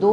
2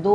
2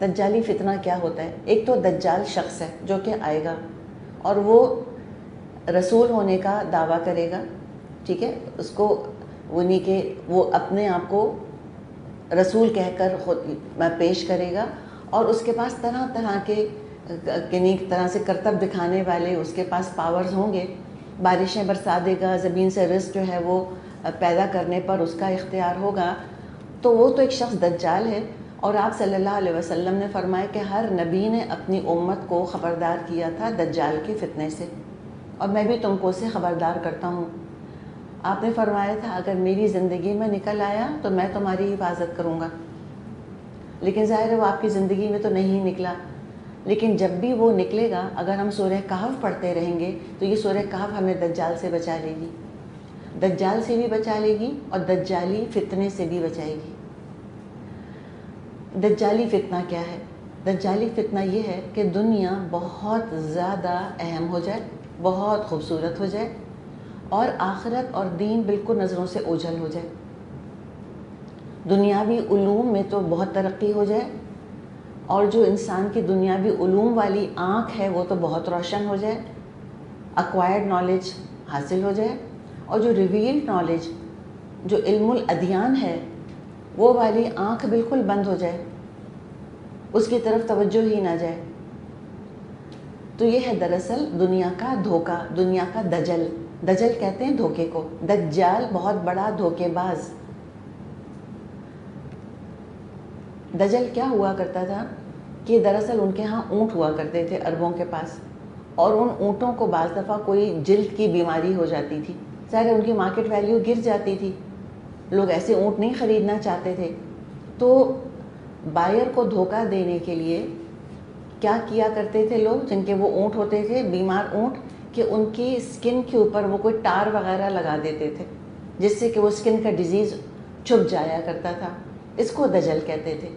دجالی فتنہ کیا ہوتا ہے؟ ایک تو دجال شخص ہے جو کہ آئے گا اور وہ رسول ہونے کا دعویٰ کرے گا، ٹھیک ہے، اس کو انہیں کہ وہ اپنے آپ کو رسول کہہ کر خود پیش کرے گا، اور اس کے پاس طرح طرح کے کنی طرح سے کرتب دکھانے والے اس کے پاس پاورز ہوں گے، بارشیں برسا دے گا، زمین سے رزق جو ہے وہ پیدا کرنے پر اس کا اختیار ہوگا. تو وہ تو ایک شخص دجال ہے. اور آپ صلی اللہ علیہ وسلم نے فرمایا کہ ہر نبی نے اپنی امت کو خبردار کیا تھا دجال کے فتنے سے، اور میں بھی تم کو اسے خبردار کرتا ہوں. آپ نے فرمایا تھا اگر میری زندگی میں نکل آیا تو میں تمہاری حفاظت کروں گا، لیکن ظاہر ہے وہ آپ کی زندگی میں تو نہیں نکلا. لیکن جب بھی وہ نکلے گا، اگر ہم سورہ کہف پڑھتے رہیں گے تو یہ سورہ کہف ہمیں دجال سے بچا لے گی، دجال سے بھی بچا لے گی اور دجالی فتنے سے بھی بچائے گی. دجالی فتنہ کیا ہے؟ دجالی فتنہ یہ ہے کہ دنیا بہت زیادہ اہم ہو جائے، بہت خوبصورت ہو جائے، اور آخرت اور دین بالکل نظروں سے اوجھل ہو جائے. دنیاوی علوم میں تو بہت ترقی ہو جائے، اور جو انسان کی دنیاوی علوم والی آنکھ ہے وہ تو بہت روشن ہو جائے، ایکوائرڈ نالج حاصل ہو جائے، اور جو ریویلڈ نالج، جو علم الادیان ہے، وہ والی آنکھ بالکل بند ہو جائے، اس کی طرف توجہ ہی نہ جائے. تو یہ ہے دراصل دنیا کا دھوکہ، دنیا کا دجل. دجل کہتے ہیں دھوکے کو، دجال بہت بڑا دھوکے باز. دجل کیا ہوا کرتا تھا کہ دراصل ان کے ہاں اونٹ ہوا کرتے تھے عربوں کے پاس، اور ان اونٹوں کو بعض دفعہ کوئی جلد کی بیماری ہو جاتی تھی، ظاہر ان کی مارکیٹ ویلیو گر جاتی تھی، لوگ ایسے اونٹ نہیں خریدنا چاہتے تھے. تو بائر کو دھوکہ دینے کے لیے کیا کیا کرتے تھے لوگ جن کے وہ اونٹ ہوتے تھے، بیمار اونٹ، کہ ان کی اسکن کے اوپر وہ کوئی ٹار وغیرہ لگا دیتے تھے جس سے کہ وہ اسکن کا ڈیزیز چھپ جایا کرتا تھا. اس کو دجل کہتے تھے.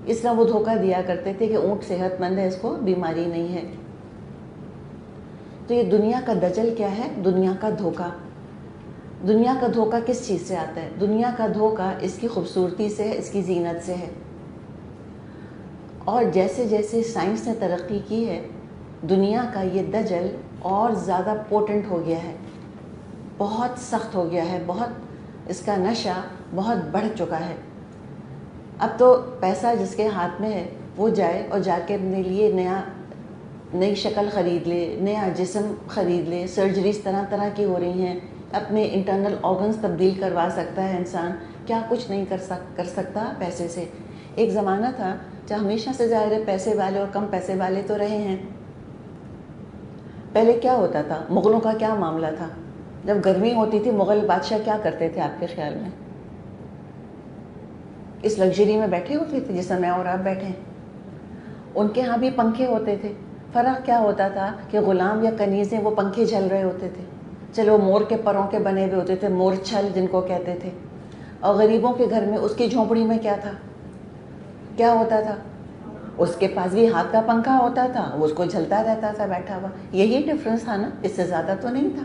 اس طرح وہ دھوکہ دیا کرتے تھے کہ اونٹ صحت مند ہے، اس کو بیماری نہیں ہے. تو یہ دنیا کا دجل کیا ہے؟ دنیا کا دھوکہ. دنیا کا دھوکہ کس چیز سے آتا ہے؟ دنیا کا دھوکہ اس کی خوبصورتی سے ہے، اس کی زینت سے ہے. اور جیسے جیسے سائنس نے ترقی کی ہے، دنیا کا یہ دجل اور زیادہ پوٹنٹ ہو گیا ہے، بہت سخت ہو گیا ہے، بہت اس کا نشہ بہت بڑھ چکا ہے. اب تو پیسہ جس کے ہاتھ میں ہے وہ جائے اور جا کے اپنے لیے نئی شکل خرید لے، نیا جسم خرید لے، سرجریز طرح طرح کی ہو رہی ہیں، اپنے انٹرنل آرگنز تبدیل کروا سکتا ہے انسان. کیا کچھ نہیں کر سکتا پیسے سے. ایک زمانہ تھا جب ہمیشہ سے ظاہر ہے پیسے والے اور کم پیسے والے تو رہے ہیں. پہلے کیا ہوتا تھا؟ مغلوں کا کیا معاملہ تھا؟ جب گرمی ہوتی تھی مغل بادشاہ کیا کرتے تھے آپ کے خیال میں؟ اس لگژری میں بیٹھے ہوتے تھے جس میں میں اور آپ بیٹھے ہیں. ان کے ہاں بھی پنکھے ہوتے تھے. فرق کیا ہوتا تھا کہ غلام یا کنیزیں وہ پنکھے جھل رہے ہوتے تھے، چلو مور کے پروں کے بنے ہوئے ہوتے تھے، مور چھل جن کو کہتے تھے. اور غریبوں کے گھر میں اس کی جھونپڑی میں کیا تھا؟ کیا ہوتا تھا؟ اس کے پاس بھی ہاتھ کا پنکھا ہوتا تھا، وہ اس کو جھلتا رہتا تھا بیٹھا ہوا. یہی ڈفرینس تھا نا، اس سے زیادہ تو نہیں تھا.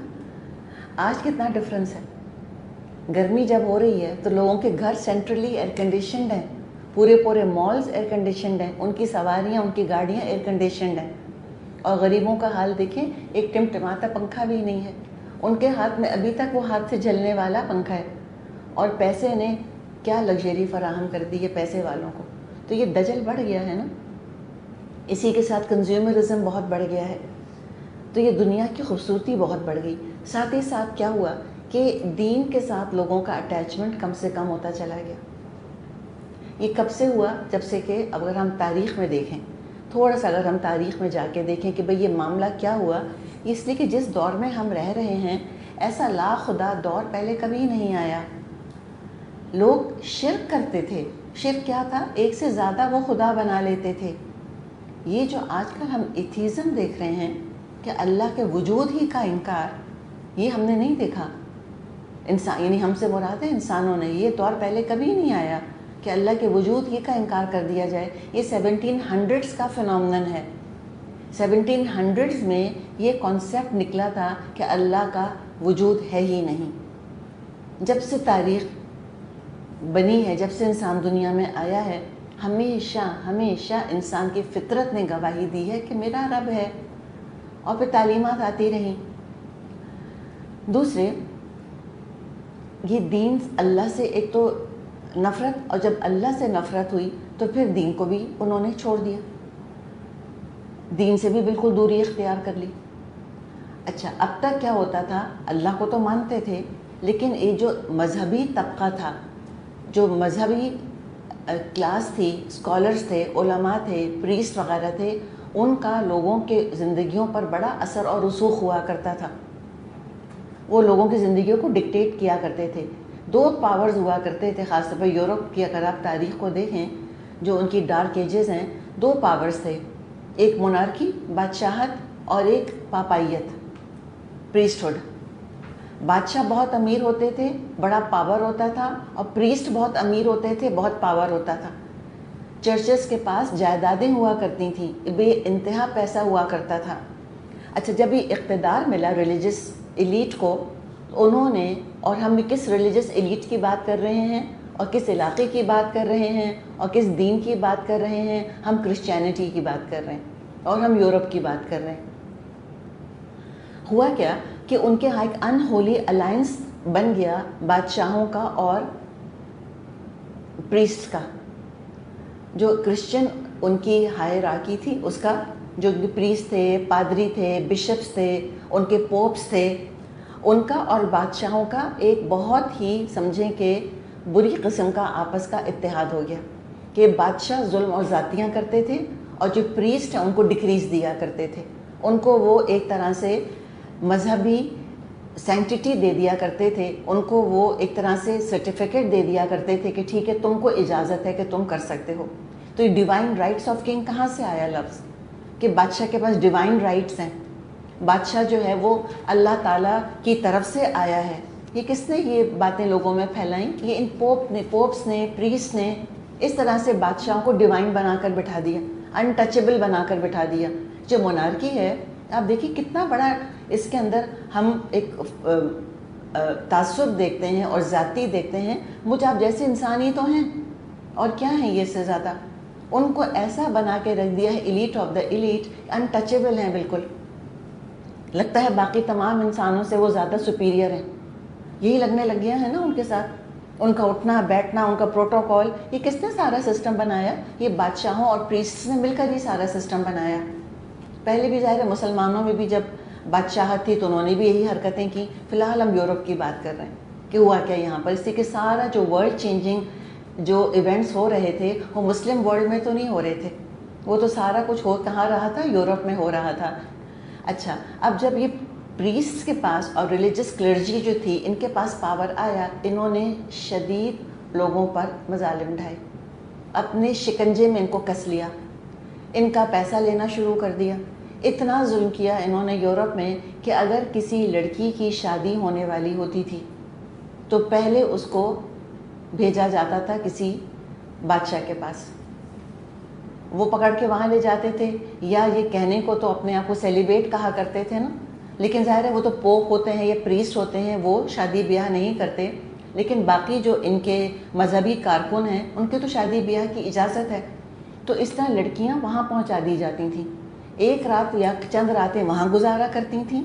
آج کتنا ڈفرینس ہے. گرمی جب ہو رہی ہے تو لوگوں کے گھر سینٹرلی ایئر کنڈیشنڈ ہیں، پورے مالز ایئر کنڈیشنڈ ہیں، ان کی سواریاں، ان کی گاڑیاں ایئر کنڈیشنڈ ہیں. اور غریبوں کا حال دیکھیں، ایک ٹمٹماتا پنکھا بھی نہیں ہے. ان کے ہاتھ میں ابھی تک وہ ہاتھ سے جلنے والا پنکھا ہے. اور پیسے نے کیا لگژری فراہم کر دی ہے پیسے والوں کو. تو یہ دجل بڑھ گیا ہے نا. اسی کے ساتھ کنزیومرزم بہت بڑھ گیا ہے. تو یہ دنیا کی خوبصورتی بہت بڑھ گئی. ساتھ ہی ساتھ کیا ہوا کہ دین کے ساتھ لوگوں کا اٹیچمنٹ کم سے کم ہوتا چلا گیا. یہ کب سے ہوا؟ جب سے کہ اگر ہم تاریخ میں دیکھیں، تھوڑا سا اگر ہم تاریخ میں جا کے دیکھیں کہ بھئی یہ معاملہ کیا ہوا، اس لیے کہ جس دور میں ہم رہ رہے ہیں ایسا لا خدا دور پہلے کبھی نہیں آیا. لوگ شرک کرتے تھے. شرک کیا تھا؟ ایک سے زیادہ وہ خدا بنا لیتے تھے. یہ جو آج کل ہم ایتھیزم دیکھ رہے ہیں کہ اللہ کے وجود ہی کا انکار، یہ ہم نے نہیں دیکھا. انسان یعنی ہم سے مراد ہے انسانوں نے. یہ دور پہلے کبھی نہیں آیا کہ اللہ کے وجود ہی کا انکار کر دیا جائے. یہ 1700s کا فنومنن ہے. 1700s میں یہ کانسیپٹ نکلا تھا کہ اللہ کا وجود ہے ہی نہیں. جب سے تاریخ بنی ہے، جب سے انسان دنیا میں آیا ہے، ہمیشہ ہمیشہ انسان کی فطرت نے گواہی دی ہے کہ میرا رب ہے، اور پھر تعلیمات آتی رہیں۔ دوسرے، یہ دین اللہ سے ایک تو نفرت، اور جب اللہ سے نفرت ہوئی تو پھر دین کو بھی انہوں نے چھوڑ دیا، دین سے بھی بالکل دوری اختیار کر لی۔ اچھا، اب تک کیا ہوتا تھا؟ اللہ کو تو مانتے تھے، لیکن یہ جو مذہبی طبقہ تھا، جو مذہبی کلاس تھی، اسکالرس تھے، علماء تھے، پریسٹ وغیرہ تھے، ان کا لوگوں کے زندگیوں پر بڑا اثر اور رسوخ ہوا کرتا تھا۔ وہ لوگوں کی زندگیوں کو ڈکٹیٹ کیا کرتے تھے۔ دو پاورز ہوا کرتے تھے، خاص طور پر یورپ کی اگر آپ تاریخ کو دیکھیں، جو ان کی ڈارک ایجز ہیں، دو پاورز تھے، ایک مونارکی، بادشاہت، اور ایک پاپائیت، پریسٹ ہوڈ۔ بادشاہ بہت امیر ہوتے تھے، بڑا پاور ہوتا تھا، اور پریسٹ بہت امیر ہوتے تھے، بہت پاور ہوتا تھا۔ چرچز کے پاس جائیدادیں ہوا کرتی تھیں، بے انتہا پیسہ ہوا کرتا تھا۔ اچھا، جب یہ اقتدار ملا ریلیجس ایلیٹ کو، انہوں نے، اور ہم کس ریلیجس ایلیٹ کی بات کر رہے ہیں، اور کس علاقے کی بات کر رہے ہیں، اور کس دین کی بات کر رہے ہیں؟ ہم کرسچینٹی کی بات کر رہے ہیں، اور ہم یورپ کی بات کر رہے ہیں۔ ہوا کیا کہ ان کے ہاں ایک ان ہولی الائنس بن گیا بادشاہوں کا اور پریسٹ کا۔ جو کرسچن ان کی ہائرارکی تھی، اس کا جو پریسٹ تھے، پادری تھے، بشپس تھے، ان کے پوپس تھے، ان کا اور بادشاہوں کا ایک بہت ہی سمجھیں کہ بری قسم کا آپس کا اتحاد ہو گیا، کہ بادشاہ ظلم اور زیادتیاں کرتے تھے، اور جو پریسٹ ہیں ان کو ڈکریز دیا کرتے تھے، ان کو وہ ایک طرح سے مذہبی سینکٹیٹی دے دیا کرتے تھے، ان کو وہ ایک طرح سے سرٹیفکیٹ دے دیا کرتے تھے کہ ٹھیک ہے، تم کو اجازت ہے کہ تم کر سکتے ہو۔ تو یہ ڈیوائن رائٹس آف کنگ کہاں سے آیا لفظ، کہ بادشاہ کے پاس ڈیوائن رائٹس ہیں، بادشاہ جو ہے وہ اللہ تعالیٰ کی طرف سے آیا ہے۔ یہ کس نے یہ باتیں لوگوں میں پھیلائیں؟ یہ ان پوپس نے، پریسٹ نے اس طرح سے بادشاہوں کو ڈیوائن بنا کر بٹھا دیا، انٹچبل بنا کر بٹھا دیا۔ جو مونارکی ہے، آپ دیکھیے کتنا بڑا اس کے اندر ہم ایک تعصب دیکھتے ہیں اور ذاتی دیکھتے ہیں، مجھے آپ جیسے انسان ہی تو ہیں، اور کیا ہیں یہ سے زیادہ؟ ان کو ایسا بنا کے رکھ دیا ہے، elite of the elite, untouchable ہیں بالکل، لگتا ہے باقی تمام انسانوں سے وہ زیادہ سپیریئر ہیں، یہی لگنے لگ گیا ہے نا ان کے ساتھ۔ ان کا اٹھنا بیٹھنا، ان کا پروٹوکول، یہ کس نے سارا سسٹم بنایا؟ یہ بادشاہوں اور پریسٹس نے مل کر یہ سارا سسٹم بنایا۔ پہلے بھی ظاہر ہے مسلمانوں میں بھی جب بادشاہت تھی تو انہوں نے بھی یہی حرکتیں کی۔ فی الحال ہم یورپ کی بات کر رہے ہیں کہ ہوا کیا یہاں پر، اس سے کہ سارا جو ورلڈ چینجنگ جو ایونٹس ہو رہے تھے وہ مسلم ورلڈ میں تو نہیں ہو رہے تھے، وہ تو سارا کچھ ہو کہاں رہا تھا؟ یورپ میں ہو رہا تھا۔ اچھا، اب جب یہ پریسٹ کے پاس اور ریلیجس کلرجی جو تھی ان کے پاس پاور آیا، انہوں نے شدید لوگوں پر مظالم ڈھائے، اپنے شکنجے میں ان کو کس لیا، ان کا پیسہ لینا شروع کر دیا، اتنا ظلم کیا انہوں نے یورپ میں کہ اگر کسی لڑکی کی شادی ہونے والی ہوتی تھی تو پہلے اس کو بھیجا جاتا تھا کسی بادشاہ کے پاس، وہ پکڑ کے وہاں لے جاتے تھے، یا یہ کہنے کو تو اپنے آپ کو سیلیبریٹ کہا کرتے تھے نا، لیکن ظاہر ہے وہ تو پوپ ہوتے ہیں یا پریسٹ ہوتے ہیں، وہ شادی بیاہ نہیں کرتے، لیکن باقی جو ان کے مذہبی کارکن ہیں ان کے تو شادی بیاہ کی اجازت ہے۔ تو اس طرح لڑکیاں وہاں پہنچا دی جاتی تھیں، ایک رات یا چند راتیں وہاں گزارا کرتی تھیں،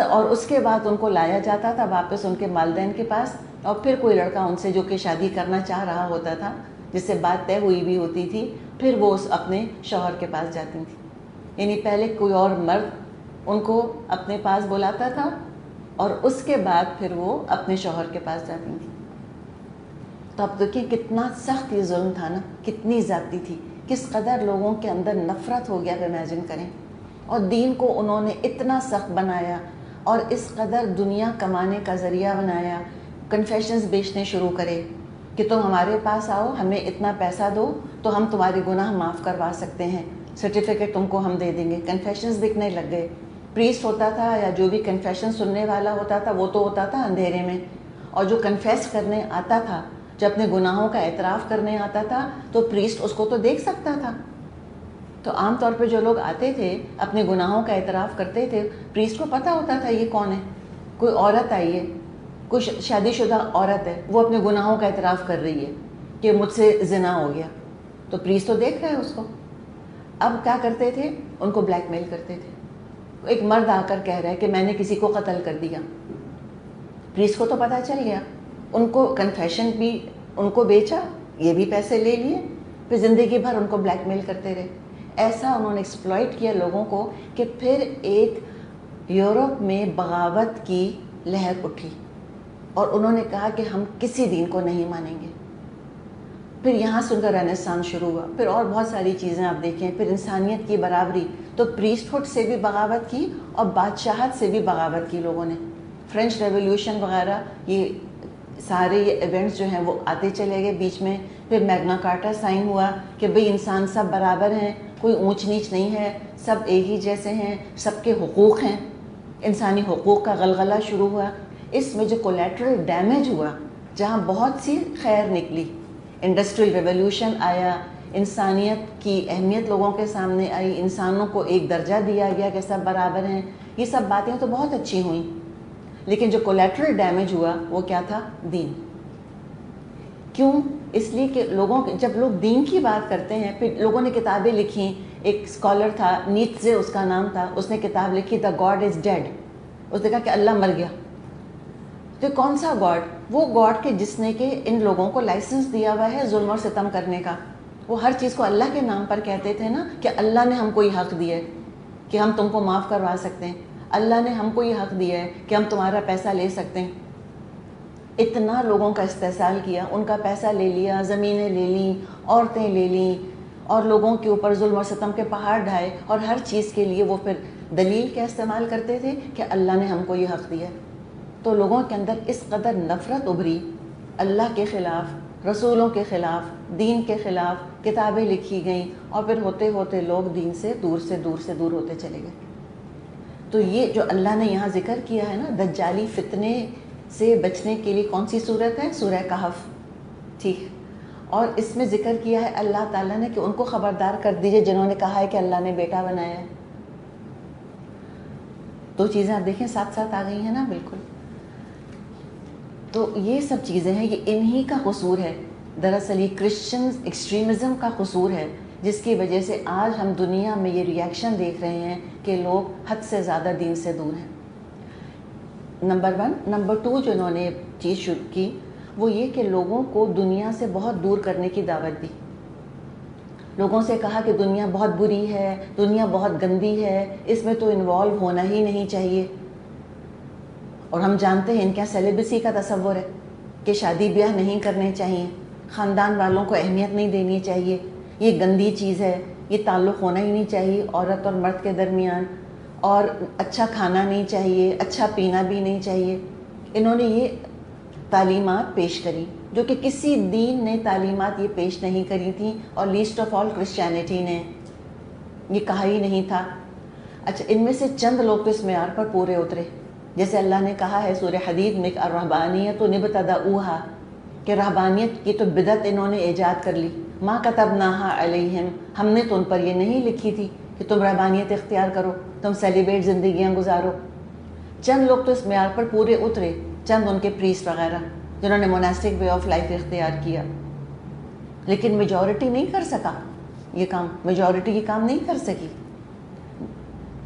اور اس کے بعد ان کو لایا جاتا تھا واپس ان کے والدین کے پاس، اور پھر کوئی لڑکا ان سے جو کہ شادی کرنا چاہ رہا ہوتا تھا، جس سے بات طے ہوئی بھی ہوتی تھی، پھر وہ اپنے شوہر کے پاس جاتی تھیں۔ یعنی پہلے کوئی اور مرد ان کو اپنے پاس بلاتا تھا، اور اس کے بعد پھر وہ اپنے شوہر کے پاس جاتی تھیں۔ تو اب دیکھیں کتنا سخت یہ ظلم تھا نا، کتنی زیادتی تھی، کس قدر لوگوں کے اندر نفرت ہو گیا، آپ امیجن کریں۔ اور دین کو انہوں نے اتنا سخت بنایا اور اس قدر دنیا کمانے کا ذریعہ بنایا، کنفیشنز بیچنے شروع کرے کہ تم ہمارے پاس آؤ، ہمیں اتنا پیسہ دو تو ہم تمہارے گناہ معاف کروا سکتے ہیں، سرٹیفکیٹ تم کو ہم دے دیں گے۔ کنفیشنز بکنے لگ گئے۔ پریسٹ ہوتا تھا یا جو بھی کنفیشن سننے والا ہوتا تھا وہ تو ہوتا تھا اندھیرے میں، اور جو کنفیس کرنے آتا تھا، جو اپنے گناہوں کا اعتراف کرنے آتا تھا، تو پریسٹ اس کو تو دیکھ سکتا تھا۔ تو عام طور پہ جو لوگ آتے تھے اپنے گناہوں کا اعتراف کرتے تھے، پریسٹ کو پتہ ہوتا تھا یہ کون ہے، کوئی عورت آئی ہے، کوئی شادی شدہ عورت ہے، وہ اپنے گناہوں کا اعتراف کر رہی ہے، کہ مجھ سے زنا ہو گیا، تو پریسٹ تو دیکھ رہا ہے اس کو. اب کیا کرتے تھے؟ ان کو بلیک میل کرتے تھے. ایک مرد آ کر کہہ رہا ہے کہ میں نے کسی کو قتل کر دیا. پریسٹ کو تو پتہ چل گیا، ان کو کنفیشن بھی ان کو بیچا، یہ بھی پیسے لے لیے، پھر زندگی بھر ان کو بلیک میل کرتے رہے. ایسا انہوں نے ایکسپلائٹ کیا لوگوں کو کہ پھر ایک یورپ میں بغاوت کی لہر اٹھی اور انہوں نے کہا کہ ہم کسی دین کو نہیں مانیں گے. پھر یہاں سے ان کا رینیسانس شروع ہوا. پھر اور بہت ساری چیزیں آپ دیکھیں، پھر انسانیت کی برابری، تو پریسٹ ہوڈ سے بھی بغاوت کی اور بادشاہت سے بھی بغاوت کی لوگوں نے. فرینچ ریولیوشن وغیرہ، یہ سارے یہ ایونٹس جو ہیں وہ آتے چلے گئے بیچ میں. پھر میگنا کارٹا سائن ہوا کہ بھئی انسان سب برابر ہیں، کوئی اونچ نیچ نہیں ہے، سب ایک ہی جیسے ہیں، سب کے حقوق ہیں. انسانی حقوق کا غلغلہ شروع ہوا. اس میں جو کولیٹرل ڈیمیج ہوا، جہاں بہت سی خیر نکلی، انڈسٹریل ریولیوشن آیا، انسانیت کی اہمیت لوگوں کے سامنے آئی، انسانوں کو ایک درجہ دیا گیا کہ سب برابر ہیں، یہ سب باتیں تو بہت اچھی ہوئیں. لیکن جو کولیٹرل ڈیمیج ہوا وہ کیا تھا؟ دین. کیوں؟ اس لیے کہ لوگوں جب لوگ دین کی بات کرتے ہیں، پھر لوگوں نے کتابیں لکھیں. ایک اسکالر تھا، نیتزے اس کا نام تھا، اس نے کتاب لکھی دا گاڈ از ڈیڈ. اس نے کہا کہ اللہ مر گیا. تو کون سا گاڈ؟ وہ گاڈ کہ جس نے کہ ان لوگوں کو لائسنس دیا ہوا ہے ظلم اور ستم کرنے کا. وہ ہر چیز کو اللہ کے نام پر کہتے تھے نا، کہ اللہ نے ہم کو یہ حق دیا ہے کہ ہم تم کو معاف کروا سکتے ہیں، اللہ نے ہم کو یہ حق دیا ہے کہ ہم تمہارا پیسہ لے سکتے ہیں. اتنا لوگوں کا استحصال کیا، ان کا پیسہ لے لیا، زمینیں لے لیں، عورتیں لے لیں، اور لوگوں کے اوپر ظلم اور ستم کے پہاڑ ڈھائے. اور ہر چیز کے لیے وہ پھر دلیل کیا استعمال کرتے تھے؟ کہ اللہ نے ہم کو یہ حق دیا. تو لوگوں کے اندر اس قدر نفرت ابھری، اللہ کے خلاف، رسولوں کے خلاف، دین کے خلاف کتابیں لکھی گئیں، اور پھر ہوتے ہوتے لوگ دین سے دور سے دور سے دور ہوتے چلے گئے. تو یہ جو اللہ نے یہاں ذکر کیا ہے نا، دجالی فتنے سے بچنے کے لیے کون سی صورت ہے؟ سورہ کہف. ٹھیک. اور اس میں ذکر کیا ہے اللہ تعالیٰ نے کہ ان کو خبردار کر دیجئے جنہوں نے کہا ہے کہ اللہ نے بیٹا بنایا ہے. دو چیزیں آپ دیکھیں ساتھ ساتھ آ گئی ہیں نا. بالکل. تو یہ سب چیزیں ہیں، یہ انہی کا قصور ہے. دراصل یہ کرسچن ایکسٹریمزم کا قصور ہے، جس کی وجہ سے آج ہم دنیا میں یہ ریاکشن دیکھ رہے ہیں کہ لوگ حد سے زیادہ دین سے دور ہیں. نمبر 1. نمبر 2 جو انہوں نے چیز شروع کی وہ یہ کہ لوگوں کو دنیا سے بہت دور کرنے کی دعوت دی. لوگوں سے کہا کہ دنیا بہت بری ہے، دنیا بہت گندی ہے، اس میں تو انوالو ہونا ہی نہیں چاہیے. اور ہم جانتے ہیں ان کا سیلیبسی کا تصور ہے کہ شادی بیاہ نہیں کرنے چاہیے، خاندان والوں کو اہمیت نہیں دینی چاہیے، یہ گندی چیز ہے، یہ تعلق ہونا ہی نہیں چاہیے عورت اور مرد کے درمیان، اور اچھا کھانا نہیں چاہیے، اچھا پینا بھی نہیں چاہیے. انہوں نے یہ تعلیمات پیش کری جو کہ کسی دین نے تعلیمات یہ پیش نہیں کری تھیں، اور لیسٹ آف آل کرسچینٹی نے یہ کہا ہی نہیں تھا. اچھا، ان میں سے چند لوگ تو اس معیار پر پورے اترے. جیسے اللہ نے کہا ہے سورہ حدید میں کہ الرہبانیۃ نبتدؤہا، کہ رہبانیت کی تو بدعت انہوں نے ایجاد کر لی. ما کتبناہا علیہم، ہم نے تو ان پر یہ نہیں لکھی تھی کہ تم رہبانیت اختیار کرو، تم سیلیبریٹ زندگیاں گزارو. چند لوگ تو اس معیار پر پورے اترے، چند ان کے پریسٹ وغیرہ جنہوں نے موناسٹک وے آف لائف اختیار کیا. لیکن میجورٹی نہیں کر سکا یہ کام، میجورٹی یہ کام نہیں کر سکی.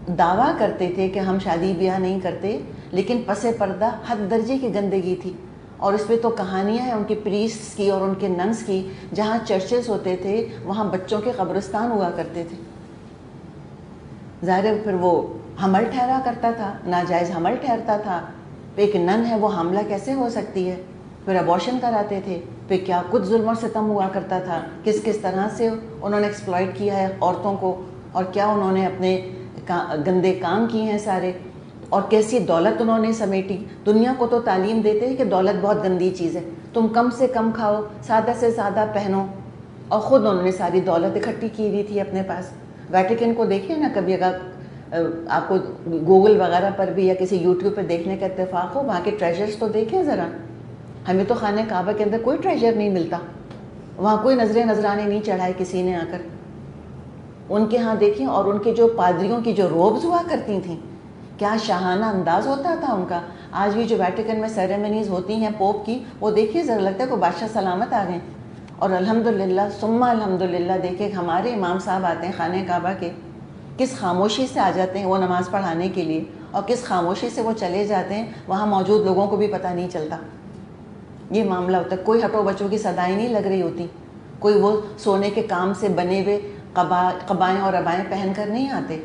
دعویٰ کرتے تھے کہ ہم شادی بیاہ نہیں کرتے، لیکن پس پردہ حد درجے کی گندگی تھی. اور اس پہ تو کہانیاں ہیں ان کے پریسٹس کی اور ان کے ننس کی، جہاں چرچز ہوتے تھے وہاں بچوں کے قبرستان ہوا کرتے تھے. ظاہر پھر وہ حمل ٹھہرا کرتا تھا، ناجائز حمل ٹھہرتا تھا. ایک نن ہے، وہ حاملہ کیسے ہو سکتی ہے؟ پھر ابارشن کراتے تھے. پھر کیا کچھ ظلم اور ستم ہوا کرتا تھا، کس طرح سے انہوں نے ایکسپلائٹ کیا ہے عورتوں کو، اور کیا انہوں نے اپنے گندے کام کیے ہیں سارے، اور کیسی دولت انہوں نے سمیٹی. دنیا کو تو تعلیم دیتے ہیں کہ دولت بہت گندی چیز ہے، تم کم سے کم کھاؤ، سادہ سے سادہ پہنو، اور خود انہوں نے ساری دولت اکٹھی کی ہوئی تھی اپنے پاس. ویٹیکن کو دیکھیں نا کبھی، اگر آپ کو گوگل وغیرہ پر بھی یا کسی یوٹیوب پہ دیکھنے کا اتفاق ہو، وہاں کے ٹریجرز تو دیکھیں ذرا. ہمیں تو خانہ کعبہ کے اندر کوئی ٹریجر نہیں ملتا، وہاں کوئی نذرانے نہیں چڑھائے کسی نے آ کر. ان کے ہاں دیکھیں، اور ان کے جو پادریوں کی جو روبز ہوا کرتی تھیں، کیا شاہانہ انداز ہوتا تھا ان کا. آج بھی جو ویٹیکن میں سیریمنیز ہوتی ہیں پوپ کی، وہ دیکھیے ذرا لگتا ہے کوئی بادشاہ سلامت آ گئے. اور الحمدللہ ثم الحمدللہ دیکھیں ہمارے امام صاحب آتے ہیں خانہ کعبہ کے، کس خاموشی سے آ جاتے ہیں وہ نماز پڑھانے کے لیے، اور کس خاموشی سے وہ چلے جاتے ہیں، وہاں موجود لوگوں کو بھی پتہ نہیں چلتا۔ یہ معاملہ ہوتا ہے، کوئی ہٹو بچوں کی صدائیں نہیں لگ رہی ہوتی، کوئی وہ سونے کے کام سے بنے ہوئے قبائیں اور ابائیں پہن کر نہیں آتے۔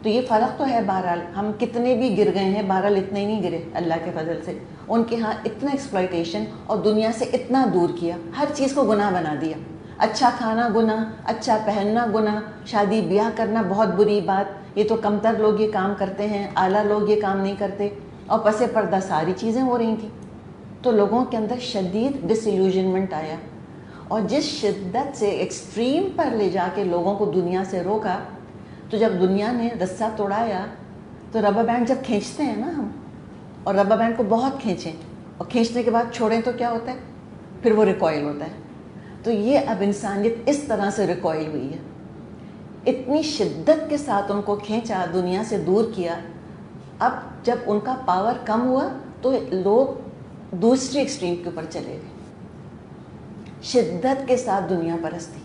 تو یہ فرق تو ہے، بہرحال ہم کتنے بھی گر گئے ہیں، بہرحال اتنے نہیں گرے اللہ کے فضل سے۔ ان کے ہاں اتنا ایکسپلائٹیشن اور دنیا سے اتنا دور کیا، ہر چیز کو گناہ بنا دیا۔ اچھا کھانا گناہ، اچھا پہننا گناہ، شادی بیاہ کرنا بہت بری بات، یہ تو کمتر لوگ یہ کام کرتے ہیں، اعلیٰ لوگ یہ کام نہیں کرتے، اور پس پردہ ساری چیزیں ہو رہی تھیں۔ تو لوگوں کے اندر شدید ڈس ایلیوژنمنٹ آیا، اور جس شدت سے ایکسٹریم پر لے جا کے لوگوں کو دنیا سے روکا، تو جب دنیا نے رسہ توڑایا تو ربر بینڈ جب کھینچتے ہیں نا ہم، اور ربر بینڈ کو بہت کھینچیں اور کھینچنے کے بعد چھوڑیں تو کیا ہوتا ہے؟ پھر وہ ریکوائل ہوتا ہے۔ تو یہ اب انسانیت اس طرح سے ریکوائل ہوئی ہے، اتنی شدت کے ساتھ ان کو کھینچا، دنیا سے دور کیا۔ اب جب ان کا پاور کم ہوا تو لوگ دوسری ایکسٹریم کے اوپر چلے گئے، شدت کے ساتھ دنیا پرستی،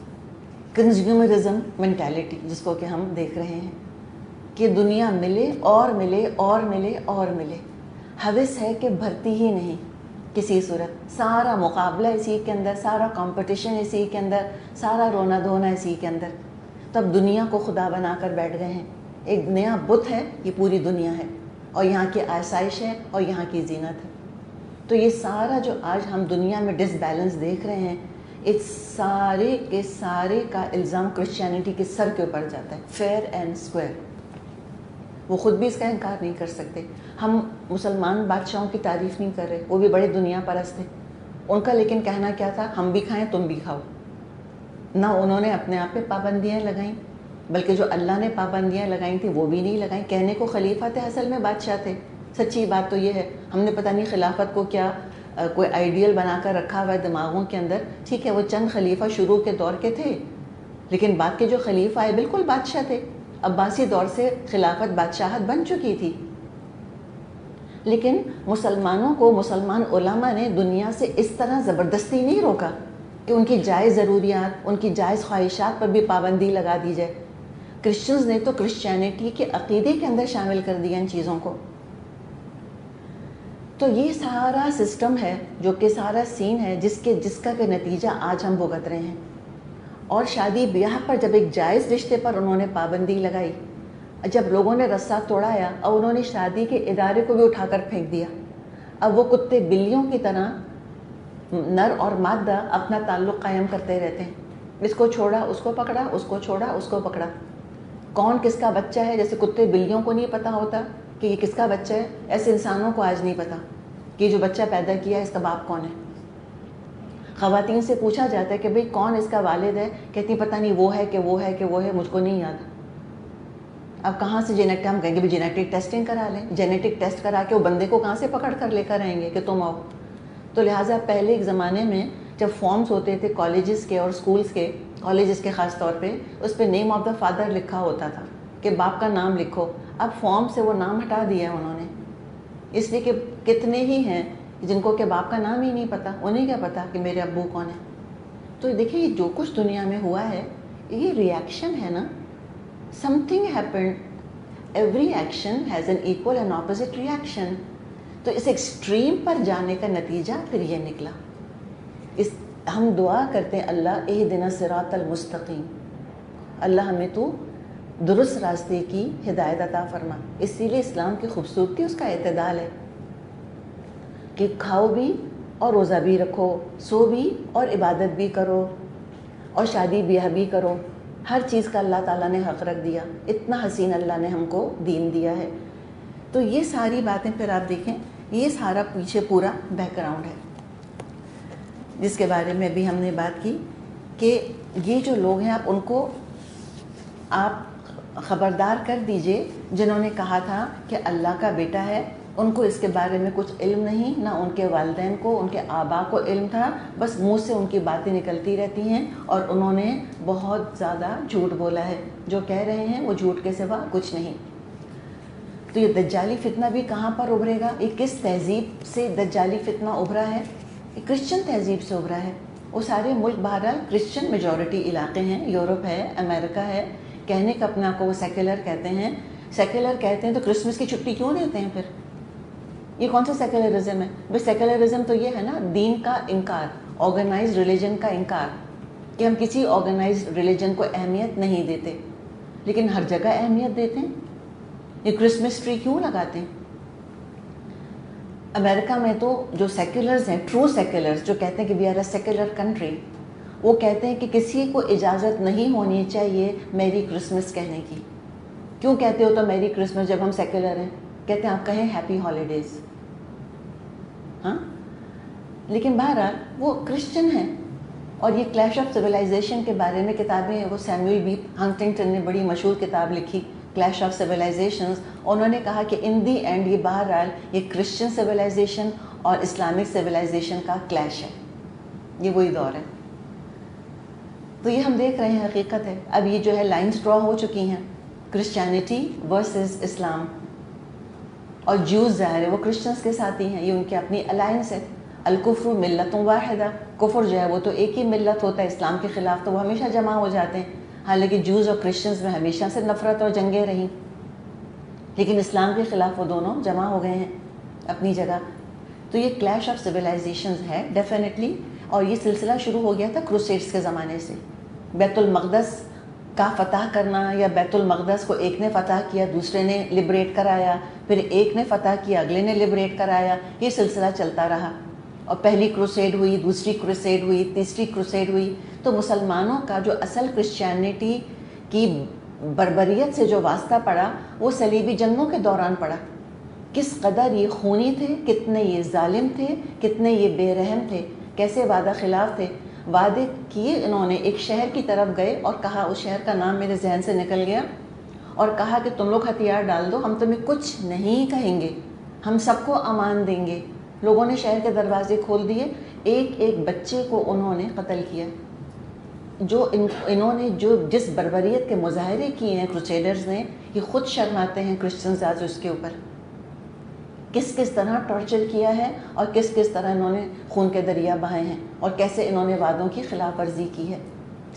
کنزیومرزم مینٹیلٹی، جس کو کہ ہم دیکھ رہے ہیں کہ دنیا ملے اور ملے اور ملے اور ملے، ہوس ہے کہ بھرتی ہی نہیں کسی صورت، سارا مقابلہ اسی کے اندر، سارا کمپٹیشن اسی کے اندر، سارا رونا دھونا اسی کے اندر۔ تب دنیا کو خدا بنا کر بیٹھ گئے ہیں، ایک نیا بت ہے، یہ پوری دنیا ہے، اور یہاں کی آسائش ہے اور یہاں کی زینت ہے۔ تو یہ سارا جو آج ہم دنیا میں ڈس بیلنس دیکھ رہے ہیں، اس سارے کے سارے کا الزام کرسچینٹی کے سر کے اوپر جاتا ہے، فیئر اینڈ اسکوائر۔ وہ خود بھی اس کا انکار نہیں کر سکتے۔ ہم مسلمان بادشاہوں کی تعریف نہیں کر رہے، وہ بھی بڑے دنیا پرست تھے، ان کا لیکن کہنا کیا تھا؟ ہم بھی کھائیں تم بھی کھاؤ۔ نہ انہوں نے اپنے آپ پہ پابندیاں لگائیں، بلکہ جو اللہ نے پابندیاں لگائیں تھیں وہ بھی نہیں لگائیں۔ کہنے کو خلیفہ تھے، اصل میں بادشاہ تھے۔ سچی بات تو یہ ہے، ہم نے پتہ نہیں خلافت کو کیا کوئی آئیڈیل بنا کر رکھا ہوا ہے دماغوں کے اندر۔ ٹھیک ہے، وہ چند خلیفہ شروع کے دور کے تھے، لیکن بعد کے جو خلیفہ آئے بالکل بادشاہ تھے۔ عباسی دور سے خلافت بادشاہت بن چکی تھی، لیکن مسلمانوں کو مسلمان علماء نے دنیا سے اس طرح زبردستی نہیں روکا کہ ان کی جائز ضروریات، ان کی جائز خواہشات پر بھی پابندی لگا دی جائے۔ کرسچنز نے تو کرسچینٹی کے عقیدے کے اندر شامل کر دیا ان چیزوں کو۔ تو یہ سارا سسٹم ہے جو کہ سارا سین ہے جس کا کہ نتیجہ آج ہم بھگت رہے ہیں۔ اور شادی بیاہ پر جب ایک جائز رشتے پر انہوں نے پابندی لگائی، جب لوگوں نے رسہ توڑایا اور انہوں نے شادی کے ادارے کو بھی اٹھا کر پھینک دیا، اب وہ کتے بلیوں کی طرح نر اور مادہ اپنا تعلق قائم کرتے رہتے ہیں، اس کو چھوڑا اس کو پکڑا، اس کو چھوڑا اس کو پکڑا۔ کون کس کا بچہ ہے، جیسے کتے بلیوں کو نہیں پتہ ہوتا کہ یہ کس کا بچہ ہے، ایسے انسانوں کو آج نہیں پتہ کہ جو بچہ پیدا کیا ہے اس کا باپ کون ہے۔ خواتین سے پوچھا جاتا ہے کہ بھئی کون اس کا والد ہے، کہتی پتہ نہیں وہ ہے کہ وہ ہے کہ وہ ہے، مجھ کو نہیں یاد۔ اب کہاں سے ہم کہیں گے بھی جینیٹک ٹیسٹنگ کرا لیں، جینیٹک ٹیسٹ کرا کے وہ بندے کو کہاں سے پکڑ کر لے کر آئیں گے کہ تم آؤ۔ تو لہٰذا پہلے ایک زمانے میں جب فارمز ہوتے تھے کالجز کے اور سکولز کے، کالجز کے خاص طور پہ، اس پہ نیم آف دا فادر لکھا ہوتا تھا کہ باپ کا نام لکھو۔ اب فارم سے وہ نام ہٹا دیا انہوں نے، اس لیے کہ کتنے ہی ہیں جن کو کہ باپ کا نام ہی نہیں پتہ، انہیں کیا پتہ کہ میرے ابو کون ہیں۔ تو دیکھیے یہ جو کچھ دنیا میں ہوا ہے یہ ریئیکشن ہے نا، something happened, every action has an equal and opposite reaction۔ تو اس ایکسٹریم پر جانے کا نتیجہ پھر یہ نکلا۔ ہم دعا کرتے ہیں اللہ اہدنا الصراط المستقیم، اللہ ہمیں تو درست راستے کی ہدایت عطا فرما۔ اسی لیے اسلام کی خوبصورتی اس کا اعتدال ہے کہ کھاؤ بھی اور روزہ بھی رکھو، سو بھی اور عبادت بھی کرو، اور شادی بیاہ بھی کرو، ہر چیز کا اللہ تعالیٰ نے حق رکھ دیا۔ اتنا حسین اللہ نے ہم کو دین دیا ہے۔ تو یہ ساری باتیں پھر آپ دیکھیں، یہ سارا پیچھے پورا بیک گراؤنڈ ہے جس کے بارے میں بھی ہم نے بات کی کہ یہ جو لوگ ہیں آپ ان کو آپ خبردار کر دیجئے جنہوں نے کہا تھا کہ اللہ کا بیٹا ہے، ان کو اس کے بارے میں کچھ علم نہیں، نہ ان کے والدین کو، ان کے آبا کو علم تھا، بس منہ سے ان کی باتیں نکلتی رہتی ہیں، اور انہوں نے بہت زیادہ جھوٹ بولا ہے۔ جو کہہ رہے ہیں وہ جھوٹ کے سوا کچھ نہیں۔ تو یہ دجالی فتنہ بھی کہاں پر ابھرے گا؟ یہ کس تہذیب سے دجالی فتنہ ابھرا ہے؟ یہ کرسچن تہذیب سے ابھرا ہے۔ وہ سارے ملک بہرحال کرسچن میجورٹی علاقے ہیں، یورپ ہے، امریکہ ہے، کہنے کا اپنا کو وہ سیکولر کہتے ہیں. سیکولر کہتے ہیں تو کرسمس کی چھٹی کیوں دیتے ہیں پھر؟ یہ کون سا سیکولرزم ہے؟ بھائی سیکولرزم تو یہ ہے نا، دین کا انکار، آرگنائزڈ ریلیجن کا انکار، کہ ہم کسی آرگنائزڈ ریلیجن کو اہمیت نہیں دیتے، لیکن ہر جگہ اہمیت دیتے ہیں. یہ کرسمس ٹری کیوں لگاتے ہیں؟ امریکہ میں تو جو سیکولرز ہیں، ٹرو سیکولرز، جو کہتے ہیں کہ we are a secular country, وہ کہتے ہیں کہ کسی کو اجازت نہیں ہونی چاہیے میری کرسمس کہنے کی. کیوں کہتے ہو تو میری کرسمس جب ہم سیکولر ہیں؟ کہتے ہیں آپ کہیں ہیپی ہالیڈیز. ہاں، لیکن بہرحال وہ کرسچن ہیں. اور یہ کلیش آف سویلائزیشن کے بارے میں کتابیں ہیں، وہ سیموئل بی ہنٹنگٹن نے بڑی مشہور کتاب لکھی، کلیش آف سویلائزیشنز. انہوں نے کہا کہ ان دی اینڈ یہ بہرحال یہ کرسچن سویلائزیشن اور اسلامک سویلائزیشن کا کلیش ہے. یہ وہی دور ہے. تو یہ ہم دیکھ رہے ہیں، حقیقت ہے. اب یہ جو ہے لائنز ڈرا ہو چکی ہیں، کرسچینٹی ورسز اسلام. اور جوز ظاہر ہے وہ کرسچنس کے ساتھ ہی ہیں، یہ ان کی اپنی الائنس ہے. الکفر ملت واحدہ، کفر جو ہے وہ تو ایک ہی ملت ہوتا ہے، اسلام کے خلاف تو وہ ہمیشہ جمع ہو جاتے ہیں. حالانکہ جوز اور کرسچنز میں ہمیشہ سے نفرت اور جنگیں رہیں، لیکن اسلام کے خلاف وہ دونوں جمع ہو گئے ہیں اپنی جگہ. تو یہ کلیش آف سویلائزیشنز ہے ڈیفینیٹلی. اور یہ سلسلہ شروع ہو گیا تھا کروسیڈس کے زمانے سے. بیت المقدس کا فتح کرنا، یا بیت المقدس کو ایک نے فتح کیا دوسرے نے لبریٹ کرایا، پھر ایک نے فتح کیا اگلے نے لبریٹ کرایا، یہ سلسلہ چلتا رہا. اور پہلی کروسیڈ ہوئی، دوسری کروسیڈ ہوئی، تیسری کروسیڈ ہوئی. تو مسلمانوں کا جو اصل کرسچینٹی کی بربریت سے جو واسطہ پڑا وہ صلیبی جنگوں کے دوران پڑا. کس قدر یہ خونی تھے، کتنے یہ ظالم تھے، کتنے یہ بے رحم تھے، کیسے وعدہ خلاف تھے. وعدے کیے انہوں نے، ایک شہر کی طرف گئے اور کہا، اس شہر کا نام میرے ذہن سے نکل گیا، اور کہا کہ تم لوگ ہتھیار ڈال دو، ہم تمہیں کچھ نہیں کہیں گے، ہم سب کو امان دیں گے. لوگوں نے شہر کے دروازے کھول دیے، ایک ایک بچے کو انہوں نے قتل کیا. جو انہوں نے جو جس بربریت کے مظاہرے کیے ہیں کروسیڈرز نے، یہ خود شرماتے ہیں کرسچنز آج اس کے اوپر. کس کس طرح ٹارچر کیا ہے، اور کس کس طرح انہوں نے خون کے دریا بہائے ہیں، اور کیسے انہوں نے وعدوں کی خلاف ورزی کی ہے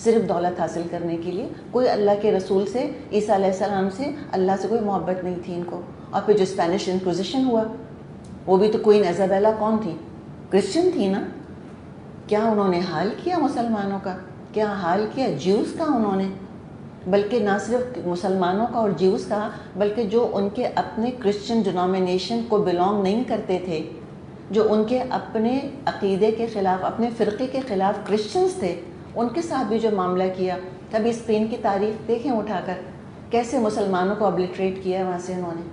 صرف دولت حاصل کرنے کے لیے. کوئی اللہ کے رسول سے، عیسیٰ علیہ السلام سے، اللہ سے کوئی محبت نہیں تھی ان کو. اور پھر جو اسپینش انکوزیشن ہوا، وہ بھی تو کوئین ایزابیلا کون تھی؟ کرسچن تھی نا. کیا انہوں نے حال کیا مسلمانوں کا؟ کیا حال کیا جیوز کا انہوں نے؟ بلکہ نہ صرف مسلمانوں کا اور جیوز کا، بلکہ جو ان کے اپنے کرسچن ڈینومینیشن کو بلانگ نہیں کرتے تھے، جو ان کے اپنے عقیدے کے خلاف، اپنے فرقے کے خلاف کرسچنز تھے، ان کے ساتھ بھی جو معاملہ کیا. کبھی اسپین کی تاریخ دیکھیں اٹھا کر، کیسے مسلمانوں کو ابلیٹریٹ کیا وہاں سے انہوں نے